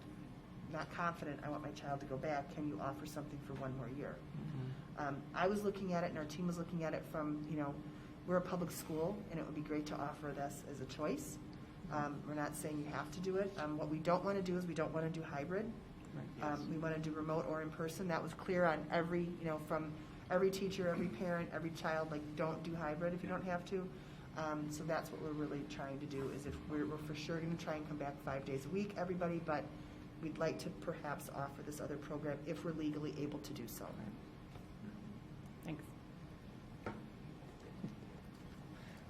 confident. I want my child to go back. Can you offer something for one more year? I was looking at it, and our team was looking at it from, we're a public school, and it would be great to offer this as a choice. We're not saying you have to do it. What we don't want to do is we don't want to do hybrid. Right. We want to do remote or in person. That was clear on from every teacher, every parent, every child, don't do hybrid if you don't have to. So that's what we're really trying to do, is if we're for sure going to try and come back 5 days a week, everybody, but we'd like to perhaps offer this other program if we're legally able to do so. Thanks.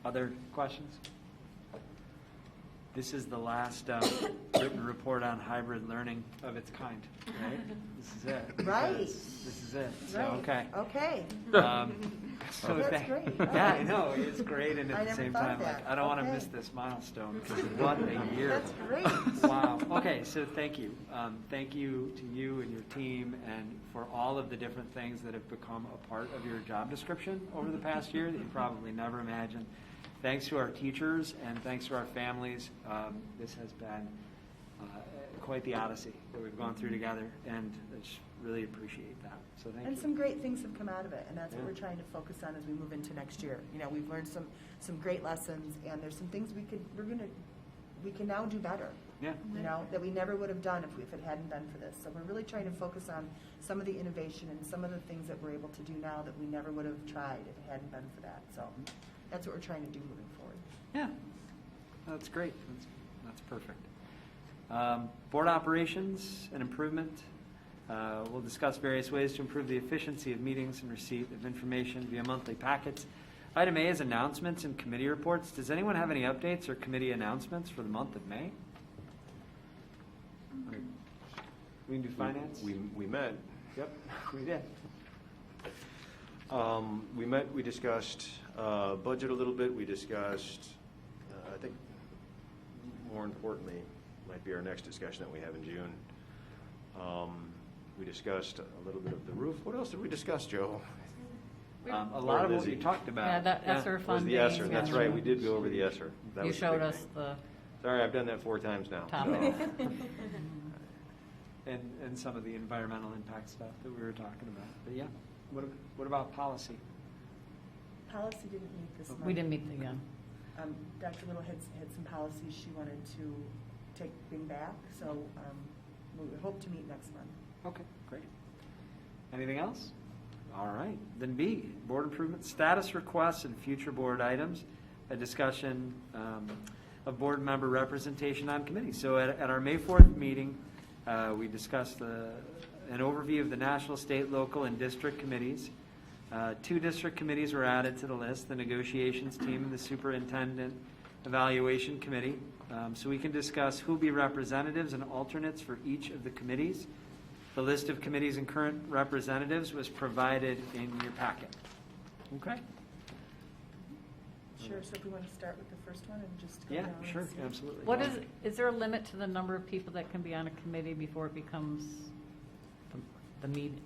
Other questions? This is the last written report on hybrid learning of its kind, right? This is it. Right. This is it. So, Right. okay. Okay. So That's great. Yeah, I know. It's great, and I at the never same thought time, that. I don't want to Okay. miss this milestone, because what a year. That's great. Wow. Okay, so thank you. Thank you to you and your team, and for all of the different things that have become a part of your job description over the past year that you probably never imagined. Thanks to our teachers, and thanks to our families. This has been quite the odyssey that we've gone through together, and I just really appreciate that. So thank you. And some great things have come out of it, and that's what Yeah. we're trying to focus on as we move into next year. We've learned some great lessons, and there's some things we can now do better. Yeah. That we never would have done if it hadn't been for this. So we're really trying to focus on some of the innovation and some of the things that we're able to do now that we never would have tried if it hadn't been for that. So that's what we're trying to do moving forward. Yeah, that's great. That's perfect. Board operations and improvement. We'll discuss various ways to improve the efficiency of meetings and receipt of information via monthly packets. Item A is announcements and committee reports. Does anyone have any updates or committee announcements for the month of May? We can do finance? We met. Yep, we did. We met, we discussed budget a little bit, we discussed, I think more importantly, might be our next discussion that we have in June. We discussed a little bit of the roof. What else did we discuss, Joe? A lot of what you talked about. Yeah, that ESSER Was funding. the ESSER, that's and right, we did go over the ESSER. That You was the showed big us thing. the Sorry, I've done that 4 times now. topic. And some of the environmental impact stuff that we were talking about. But yeah, what about policy? Policy didn't meet this month. We didn't meet again. Dr. Little had some policies she wanted to bring back, so we hope to meet next month. Okay, great. Anything else? All right. Then B, board improvement status requests and future board items, a discussion of board member representation on committees. So at our May 4th meeting, we discussed an overview of the national, state, local, and district committees. 2 district committees were added to the list, the negotiations team and the superintendent evaluation committee. So we can discuss who will be representatives and alternates for each of the committees. The list of committees and current representatives was provided in your packet. Okay? Sure, so if we want to start with the first one and just go Yeah, down and sure, see. absolutely. What is there a limit to the number of people that can be on a committee before it becomes a meeting?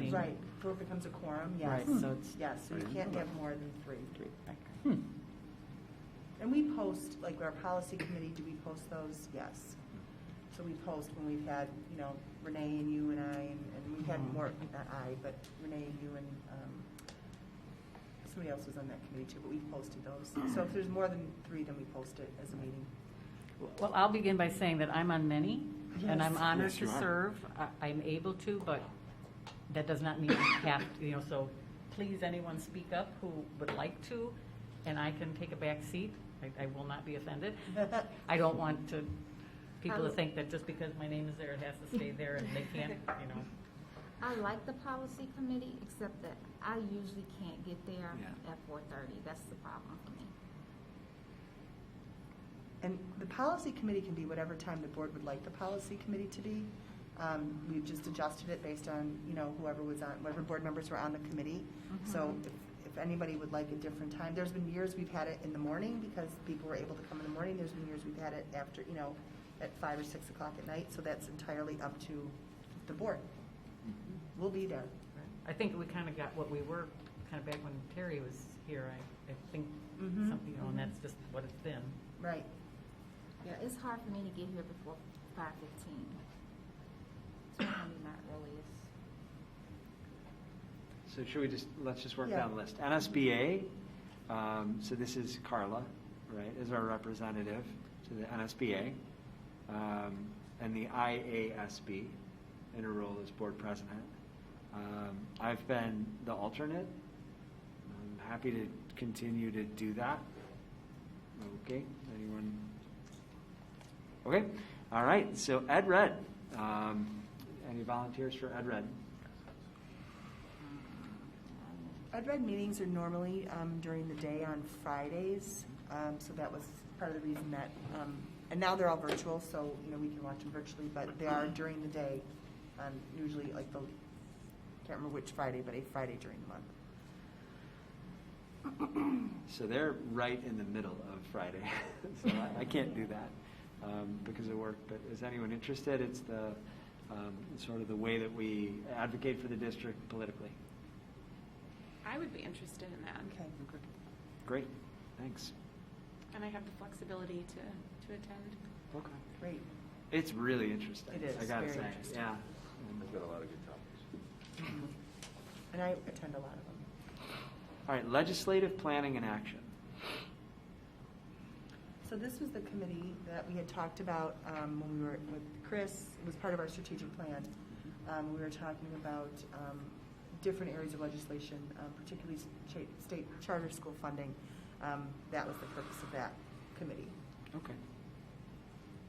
Right, before it becomes a quorum, yes. Right, so it's- Yes, so you can't have more than 3. And we post, like our policy committee, do we post those? Yes. So we post when we've had, you know, Renee and you and I, and we've had more, not I, but Renee and you and somebody else was on that committee too, but we've posted those. So if there's more than 3, then we post it as a meeting. Well, I'll begin by saying that I'm on many, and I'm Yes. honored Yes, to you are. serve. I'm able to, but that does not mean I have to, you know, so please, anyone speak up who would like to, and I can take a back seat. I will not be offended. I don't want people to think that just because my name is there, it has to stay there, and they can't, you know. I like the policy committee, except that I usually can't get there Yeah. at 4:30. That's the problem for me. And the policy committee can be whatever time the board would like the policy committee to be. We've just adjusted it based on, you know, whoever board members were on the committee. So if anybody would like a different time, there's been years we've had it in the morning because people were able to come in the morning. There's been years we've had it after, you know, at 5 or 6 o'clock at night. So that's entirely up to the board. We'll be there. I think we kind of got what we were, kind of back when Terry was here, I think, Mhm. something, you know, and that's just what it's been. Right. Yeah, it's hard for me to get here before 5:15. So maybe not early. So should we let's just work Yeah. down the list. NSBA, so this is Carla, right, is our representative to the NSBA. And the IASB in her role as board president. I've been the alternate. I'm happy to continue to do that. Okay, anyone? Okay, all right, so Ed Red. Any volunteers for Ed Red? Ed Red meetings are normally during the day on Fridays, so that was part of the reason that, and now they're all virtual, so, you know, we can watch them virtually, but they are during the day, usually like can't remember which Friday, but a Friday during the month. So they're right in the middle of Friday, so I can't do that because of work, but is anyone interested? It's the sort of the way that we advocate for the district politically. I would be interested in that. Okay. Great, thanks. And I have the flexibility to attend. Okay. Great. It's really interesting. It is I gotta very say, interesting. yeah. I've got a lot of good topics. And I attend a lot of them. All right, legislative planning and action. So this was the committee that we had talked about when we were with Chris. It was part of our strategic plan. We were talking about different areas of legislation, particularly state charter school funding. That was the purpose of that committee. Okay.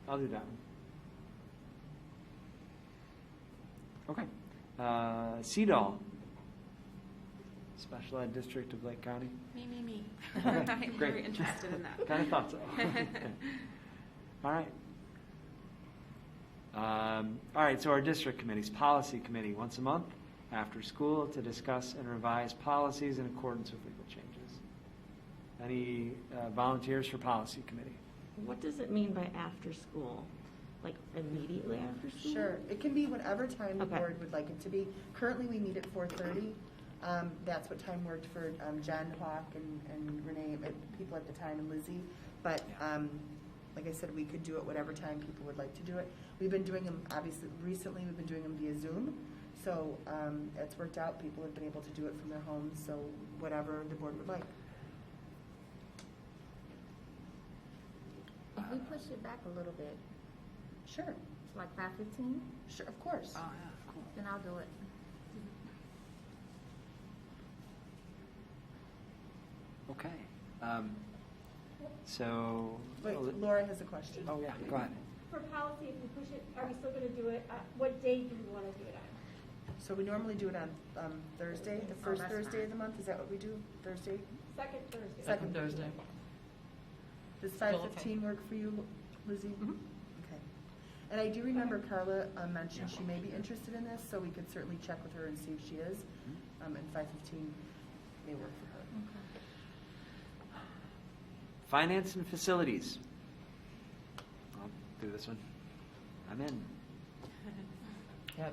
I'll do that one. Okay. CEDAW, Special Ed District of Lake County. Me. Okay, I'm great. very interested in that. Kind of thought so. All right. All right, so our district committees, policy committee, once a month after school to discuss and revise policies in accordance with legal changes. Any volunteers for policy committee? What does it mean by after school? Like immediately after school? Sure. It can be whatever time the Okay. board would like it to be. Currently, we meet at 4:30. That's what time worked for Jen Hawk and Renee, people at the time, and Lizzie. But like I said, we could do it whatever time people would like to do it. We've been doing them, obviously, recently we've been doing them via Zoom. So it's worked out. People have been able to do it from their homes, so whatever the board would like. If we push it back a little bit, Sure. like 5:15, Sure, of course. then I'll do it. Okay. So. Wait, Laura has a question. Oh, yeah, go ahead. For policy, if we push it, are we still going to do it? What day do we want to do it on? So we normally do it on Thursday, the first that's Thursday fine. of the month. Is that what we do? Thursday? Second Thursday. Second Thursday. Does Still okay. 5:15 work for you, Lizzie? Mhm. Okay. And I do remember Carla mentioned she may be interested in this, so we could certainly check with her and see if she is. And 5:15 may work for her. Finance and facilities. I'll do this one. I'm in. Yeah,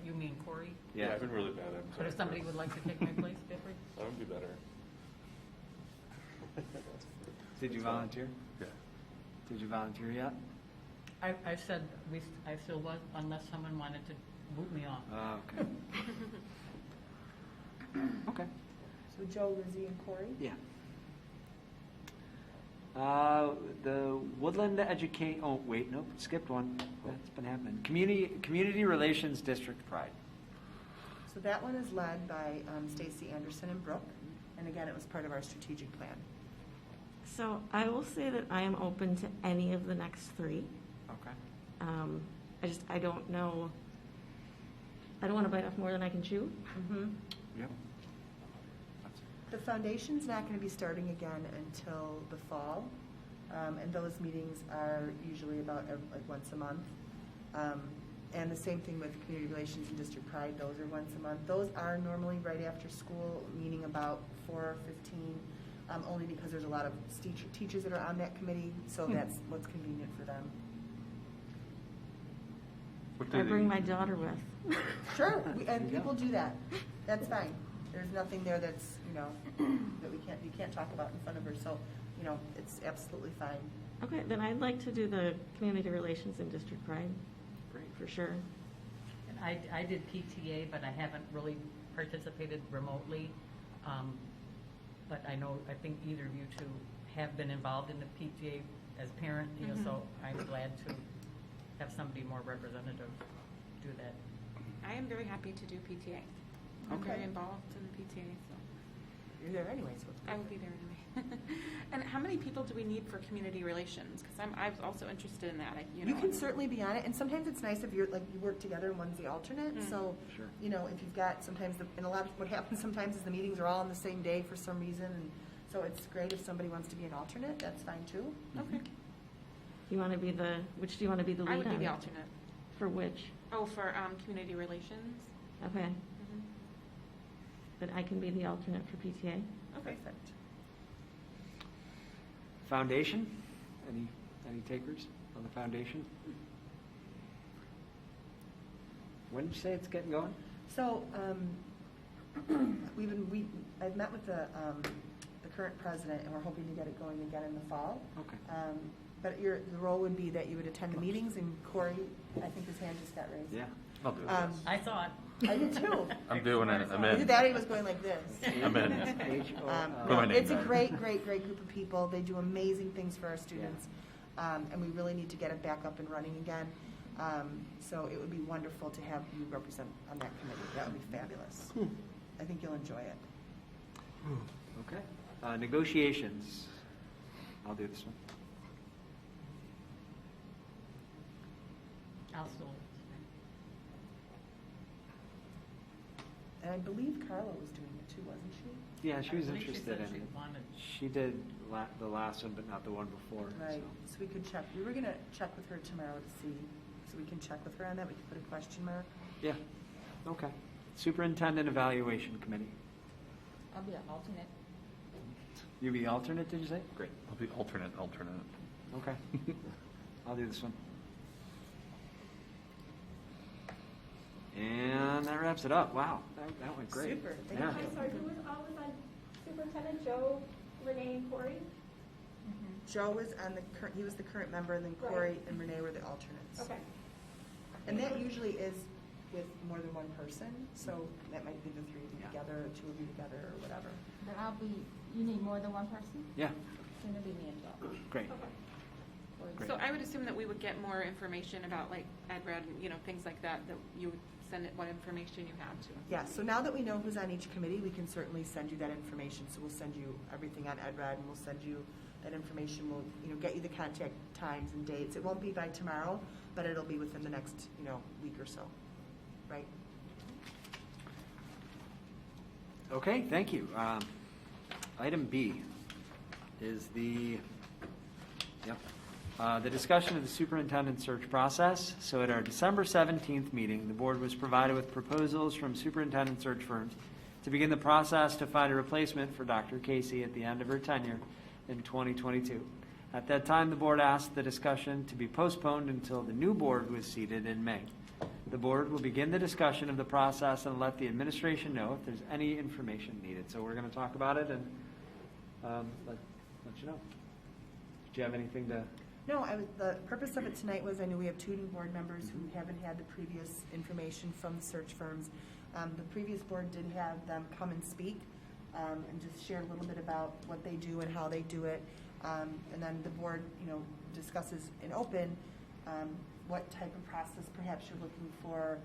you mean Corey? Yeah, I've been really bad. I'm But sorry. if somebody would like to take my place, Jeffrey? That would be better. Did you volunteer? Yeah. Did you volunteer yet? I said, I still was, unless someone wanted to boot me off. Oh, okay. Okay. So Joe, Lizzie, and Corey? Yeah. The Woodland oh, wait, nope, skipped one. That's been happening. Community Relations District Pride. So that one is led by Stacy Anderson and Brooke, and again, it was part of our strategic plan. So I will say that I am open to any of the next three. Okay. I don't know, I don't want to bite off more than I can chew. Yep. The foundation's not going to be starting again until the fall, and those meetings are usually about like once a month. And the same thing with Community Relations and District Pride, those are once a month. Those are normally right after school, meaning about 4:15, only because there's a lot of teachers that are on that committee, so that's what's convenient for them. I bring my daughter with. Sure, and people do that. That's fine. There's nothing there that's, that you can't talk about in front of her, so, it's absolutely fine. Okay, then I'd like to do the Community Relations and District Pride. Great. For sure. And I did PTA, but I haven't really participated remotely. But I think either of you two have been involved in the PTA as parent, so I'm glad to have somebody more representative do that. I am very happy to do PTA. I'm Okay. very involved in the PTA, so You're there anyway, so it's I will be there anyway. And how many people do we need for community relations? Because I was also interested in that. You can certainly be on it, and sometimes it's nice if you work together and one's the alternate, so, Sure. if you've got, sometimes, and a lot of what happens sometimes is the meetings are all on the same day for some reason, and so it's great if somebody wants to be an alternate, that's fine too. Okay. You want to be which do you want to be the lead I would be on? the alternate. For which? Oh, for community relations. Okay. Then I can be the alternate for PTA. Okay. Perfect. Foundation? Any takers on the foundation? When did you say it's getting going? So, I've met with the current president, and we're hoping to get it going again in the fall. Okay. But the role would be that you would attend the meetings, and Corey, I think his hand just got raised. Yeah, I'll do it. I saw it. I did too. I'm doing it. I'm Either in. that or he was going like this. I'm in. No, Put my name it's a down. great group of people. They do amazing things for our students. And we really need to get it back up and running again. So it would be wonderful to have you represent on that committee. That would be fabulous. I think you'll enjoy it. Okay. Negotiations. I'll do this one. I'll still. And I believe Carla was doing it too, wasn't she? Yeah, she was I believe she interested said in she it. wanted. She did the last one, but not the one before. Right, so. so we could check. We were going to check with her tomorrow to see, so we can check with her on that. We could put a question mark. Yeah. Okay. Superintendent Evaluation Committee. I'll be an alternate. You be alternate, did you say? Great. I'll be alternate. Okay. I'll do this one. And that wraps it up. Wow, that went great. Super. Thank Yeah. I'm sorry, who was always on Superintendent? Joe, Renee, and Corey? Joe was he was the current member, and then Corey and Renee were the alternates. Okay. And that usually is with more than one person, so that might be the three of you together, or two of you together, or whatever. But you need more than one person? Yeah, Then it'll be me as well. great. Great. So I would assume that we would get more information about like EdRed, things like that you would send it what information you have to us. Yeah, so now that we know who's on each committee, we can certainly send you that information. So we'll send you everything on EdRed, and we'll send you that information. We'll, get you the contact times and dates. It won't be by tomorrow, but it'll be within the next, week or so, right? Okay, thank you. Item B is the discussion of the superintendent search process. So at our December 17th meeting, the board was provided with proposals from superintendent search firms to begin the process to find a replacement for Dr. Casey at the end of her tenure in 2022. At that time, the board asked the discussion to be postponed until the new board was seated in May. The board will begin the discussion of the process and let the administration know if there's any information needed. So we're going to talk about it and let you know. you have anything to? No, the purpose of it tonight was I knew we have 2 new board members who haven't had the previous information from the search firms. The previous board did have them come and speak and just share a little bit about what they do and how they do it. And then the board, discusses in open what type of process perhaps you're looking for,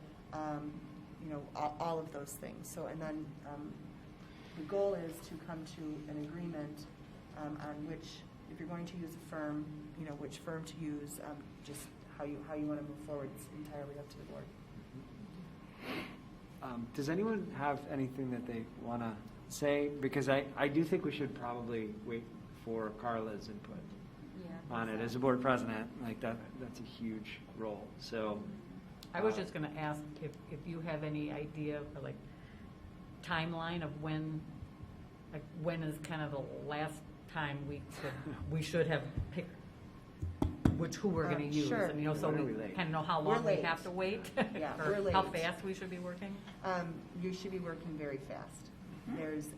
all of those things. So, and then the goal is to come to an agreement on which, if you're going to use a firm, which firm to use, just how you want to move forward. It's entirely up to the board. Does anyone have anything that they want to say? Because I do think we should probably wait for Carla's input on it as a board president. Like that's a huge role. So I was just going to ask if you have any idea, like timeline of when is kind of the last time we should have picked who we're going to use, sure. and so we kind of know how long we have to wait, Yeah, or we're late. how fast we should be working. You should be working very fast. There's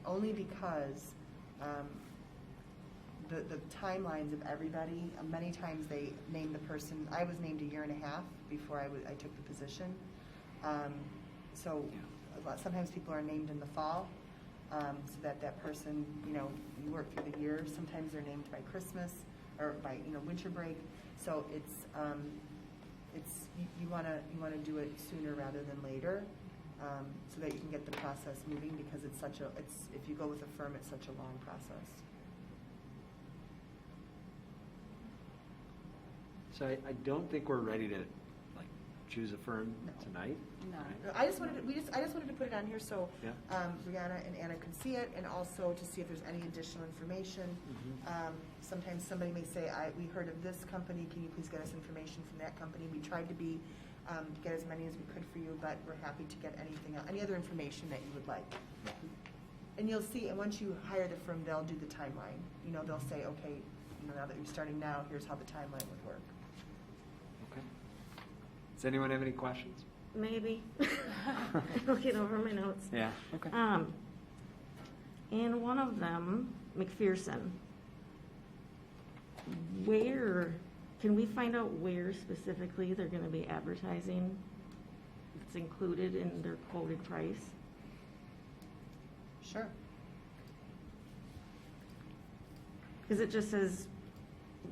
only because the timelines of everybody. Many times they name the person. I was named 1.5 years before I took the position. So sometimes people are named in the fall, so that person, you work through the year. Sometimes they're named by Christmas or by winter break. So it's you want to do it sooner rather than later, so that you can get the process moving, because if you go with a firm, it's such a long process. So I don't think we're ready to choose a firm tonight. No. Right? I just wanted to put it on here so Yeah. Brianna and Anna can see it, and also to see if there's any additional information. Sometimes somebody may say, we heard of this company, can you please get us information from that company? We tried to get as many as we could for you, but we're happy to get any other information that you would like. And you'll see, and once you hire the firm, they'll do the timeline. They'll say, okay, now that you're starting now, here's how the timeline would work. Okay. Does anyone have any questions? Maybe. Looking over my notes. Yeah. Okay. In one of them, McPherson, can we find out where specifically they're going to be advertising? It's included in their quoted price. Sure. Because it just says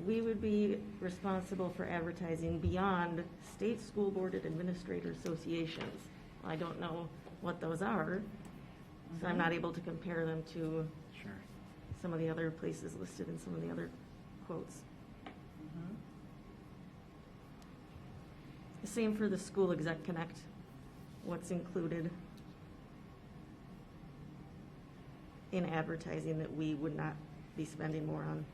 we would be responsible for advertising beyond state school board and administrator associations. I don't know what those are, so I'm not able to compare them to some of the other places listed in some of the other quotes. The same for the School Exec Connect. What's included in advertising that we would not be spending more on?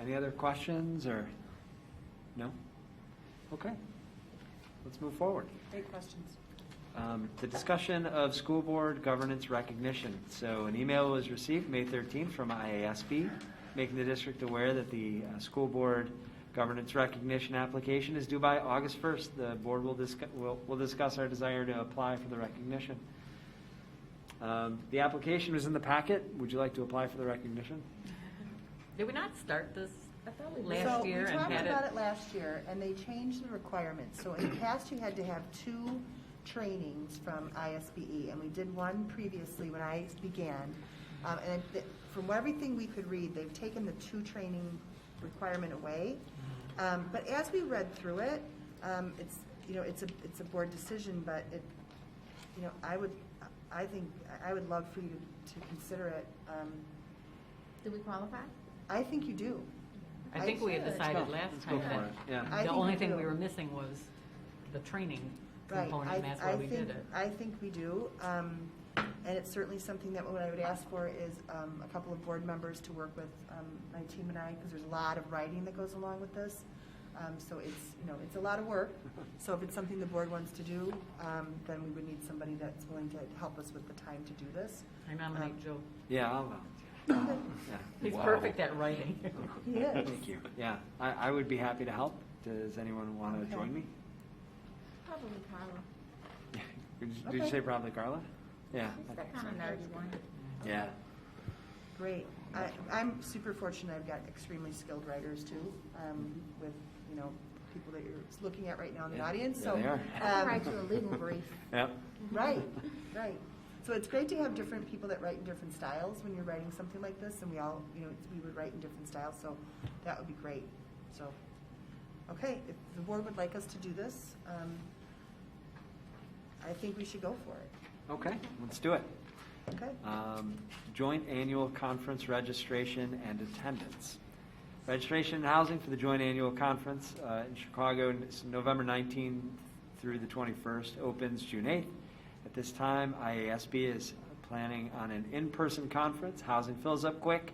Any other questions or no? Okay. Let's move forward. Great questions. The discussion of school board governance recognition. So an email was received May 13th from IASB, making the district aware that the school board governance recognition application is due by August 1st. The board will discuss our desire to apply for the recognition. The application was in the packet. Would you like to apply for the recognition? Did we not start this We last year and talked had about it? it last year, and they changed the requirements. So in the past, you had to have 2 trainings from ISBE, and we did one previously when I began. From everything we could read, they've taken the 2 training requirement away. But as we read through it, it's a board decision, but I would love for you to consider it. Do we qualify? I think you do. I think we had decided last time that I the think only we thing do. we were missing was the training Right. component, and that's why we did it. I think we do. And it's certainly something that what I would ask for is a couple of board members to work with my team and I, because there's a lot of writing that goes along with this. So it's a lot of work. So if it's something the board wants to do, then we would need somebody that's willing to help us with the time to do this. I nominate Joe. Yeah, I'll volunteer. Yeah. He's Wow. perfect at writing. He is. Thank you. Yeah, I would be happy to help. Does anyone want to Okay. join me? Probably Carla. Did you say probably Carla? Yeah. She's that kind of nerdy one. Yeah. Great. I'm super fortunate. I've got extremely skilled writers too, with, you know, people that you're looking at right now in the Yeah. audience. Yeah, So they are. I can write you a legal brief. Yep. Right, right. So it's great to have different people that write in different styles when you're writing something like this, and we all, you know, we would write in different styles, so that would be great. So, okay, if the board would like us to do this, I think we should go for it. Okay, let's do it. Okay. Joint Annual Conference Registration and Attendance. Registration and housing for the Joint Annual Conference in Chicago, it's November 19th through the 21st, opens June 8th. At this time, IASB is planning on an in-person conference. Housing fills up quick.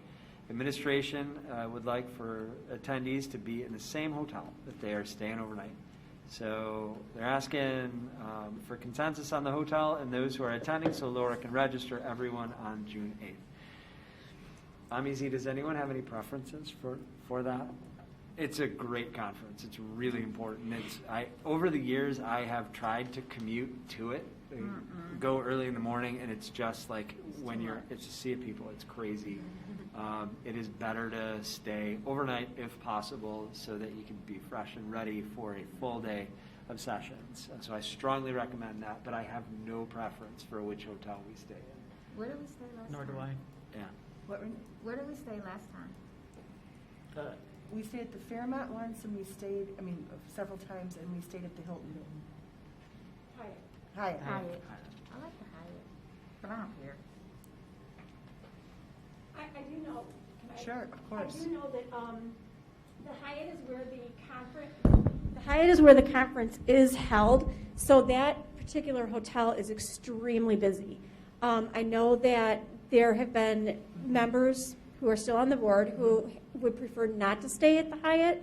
Administration would like for attendees to be in the same hotel that they are staying overnight. So they're asking for consensus on the hotel and those who are attending, so Laura can register everyone on June 8th. Amizi, does anyone have any preferences for that? It's a great conference. It's really important. Over the years, I have tried to commute to it, go early in the morning, and it's just like it's a sea of people. It's crazy. It is better to stay overnight if possible so that you can be fresh and ready for a full day of sessions. So I strongly recommend that, but I have no preference for which hotel we stay in. Where did we stay last Nor time? do I. Yeah. Where did we stay last time? We stayed at the Fairmont once, and we stayed, several times, and we stayed at the Hilton. Hyatt. Hyatt. Hyatt. I like the Hyatt, but I don't care. I do know. Can I- Sure, of course. I do know that the Hyatt is where the Hyatt is where the conference is held, so that particular hotel is extremely busy. I know that there have been members who are still on the board who would prefer not to stay at the Hyatt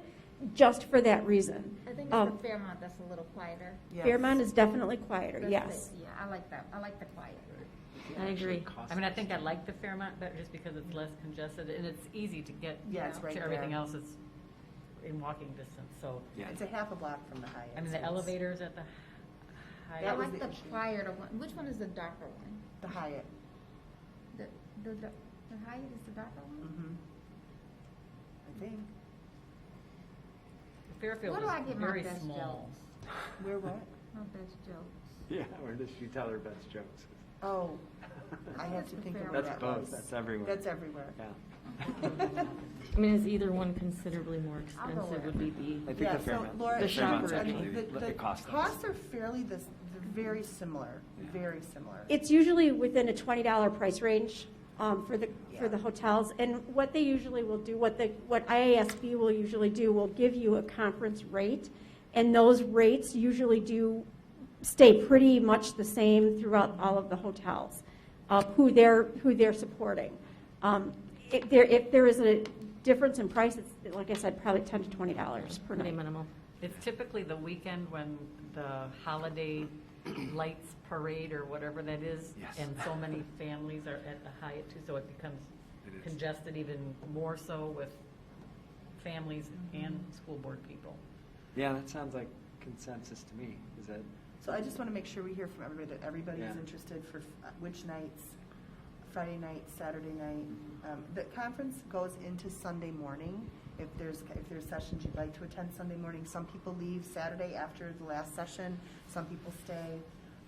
just for that reason. I think it's the Fairmont that's a little quieter. Fairmont is definitely quieter, That's yes. Yeah, I like that. I like the quiet. I agree. I mean, I think I like the Fairmont better just because it's less congested and it's easy to get Yeah, it's right to everything there. else is in walking distance, so. It's a half a block from the Hyatt. I mean, so the it's- elevators at the I Hyatt. was like the the issue. quieter one. Which one is the darker one? The Hyatt. The Hyatt is the darker one? I think. Fairfield Where do I is get my very best small. Where what? My best jokes. Yeah, where does she tell her best jokes? Oh, I have to think of where That's that both. was. That's everywhere. That's everywhere. Yeah. I mean, is either one considerably more I'll go expensive with would be I think Yeah, the so Fairmont. Laura, The Fairmont's shopper, actually the cost us. costs are fairly they're very similar, very similar. It's usually within a $20 price range for the hotels. And what they usually will do, what IASB will usually do, will give you a conference rate. And those rates usually do stay pretty much the same throughout all of the hotels, who they're supporting. If there is a difference in price, it's, like I said, probably $10 to $20 per pretty night. minimal. It's typically the weekend when the holiday lights parade or whatever that is. Yes. And so many families are at the Hyatt too, so it becomes It is. congested even more so with families and school board people. Yeah, that sounds like consensus to me. Is that? So I just want to make sure we hear from everybody that everybody is Yeah. interested for which nights, Friday night, Saturday night. The conference goes into Sunday morning. If there's sessions you'd like to attend Sunday morning, some people leave Saturday after the last session. Some people stay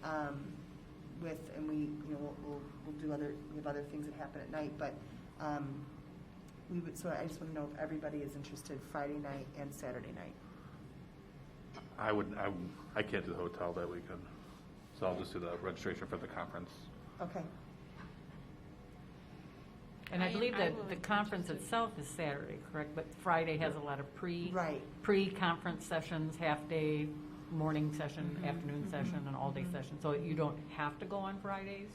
and we'll do we have other things that happen at night. But so I just want to know if everybody is interested Friday night and Saturday night. I can't do the hotel that weekend, so I'll just do the registration for the conference. Okay. And I I- believe I that will the attend conference itself is Saturday, correct? But Friday has a lot of Right. pre-conference sessions, half-day, morning session, afternoon session, and all-day session. So you don't have to go on Fridays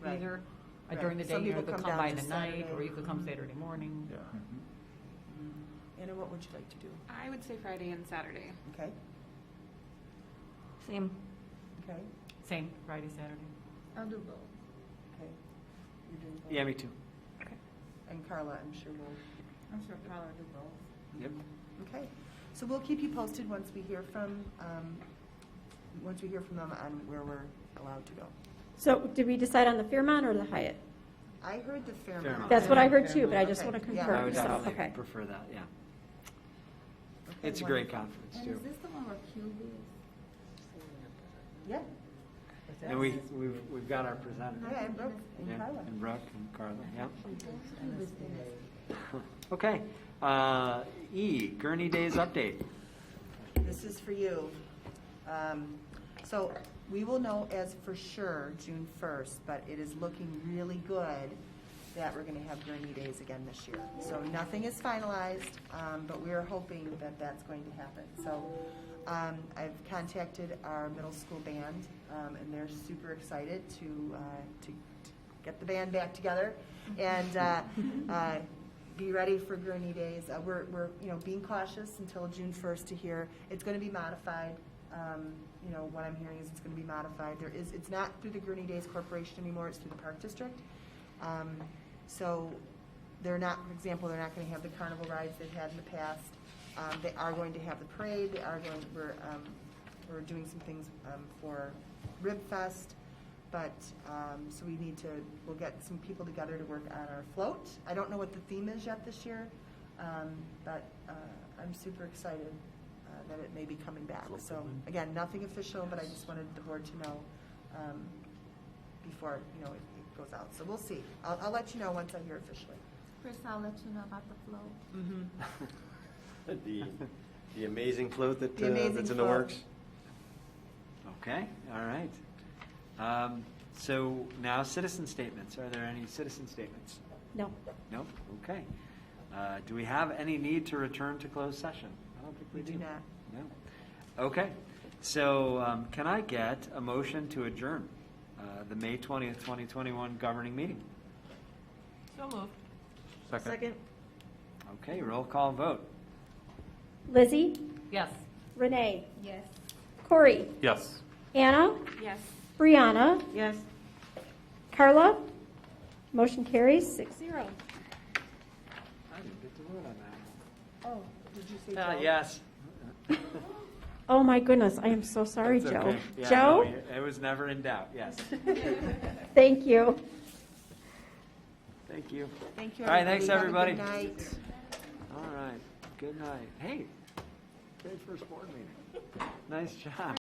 Right. either. Right. During the day, Some you people could come come down by to the night, Saturday. or you could come Saturday morning. Yeah. Anna, what would you like to do? I would say Friday and Saturday. Okay. Same. Okay. Same, Friday, Saturday. I'll do both. Okay. You're doing both? Yeah, me too. And Carla, I'm sure will. I'm sure Carla will do both. Yep. Okay, so we'll keep you posted once we hear from them on where we're allowed to go. So did we decide on the Fairmont or the Hyatt? I heard the Fairmont. Fairmont. That's what I heard too, but I just Okay, want to yeah. I confirm, would so, definitely okay. prefer that, yeah. Okay, It's a great wonderful. conference, And too. is this the one where Cube is? Yeah. And we've got our presenter. Yeah, and Brooke and Yeah, Carla. and Brooke and Carla, yeah. Okay. E, Gurney Days update. This is for you. So we will know as for sure June 1st, but it is looking really good that we're going to have Gurney Days again this year. So nothing is finalized, but we are hoping that that's going to happen. So I've contacted our middle school band, and they're super excited to get the band back together and be ready for Gurney Days. We're being cautious until June 1st to hear. It's going to be modified. What I'm hearing is it's going to be modified. It's not through the Gurney Days Corporation anymore. It's through the Park District. So they're not, for example, they're not going to have the carnival rides they've had in the past. They are going to have the parade. They are going. We're doing some things for Rib Fest, but so we'll get some people together to work on our float. I don't know what the theme is yet this year, but I'm super excited that it may be coming back. So again, nothing official, but I just wanted the board to know before it goes out. So we'll see. I'll let you know once I hear officially. Chris, I'll let you know about the float. The amazing float The amazing that's in the float. works. Okay, all right. So now citizen statements. Are there any citizen statements? No. No? Okay. Do we have any need to return to closed session? I don't think we We do not. No. Okay. So can I get a motion to adjourn the May 20th, 2021 governing meeting? So moved. Second. Okay, roll call vote. Lizzie, Yes. Renee, Yes. Corey, Yes. Anna, Yes. Brianna, Yes. Carla. Motion carries 6-0. I didn't get to vote on that. Oh, did you say Joe? Yes. Oh, my goodness, I am so sorry, That's Joe. okay. Yeah, Joe? no, it was never in doubt, yes. Thank you. Thank you. Thank you, All right, thanks, everybody. everybody. Have a good night. All right, good night. Hey, great first board meeting. Nice job.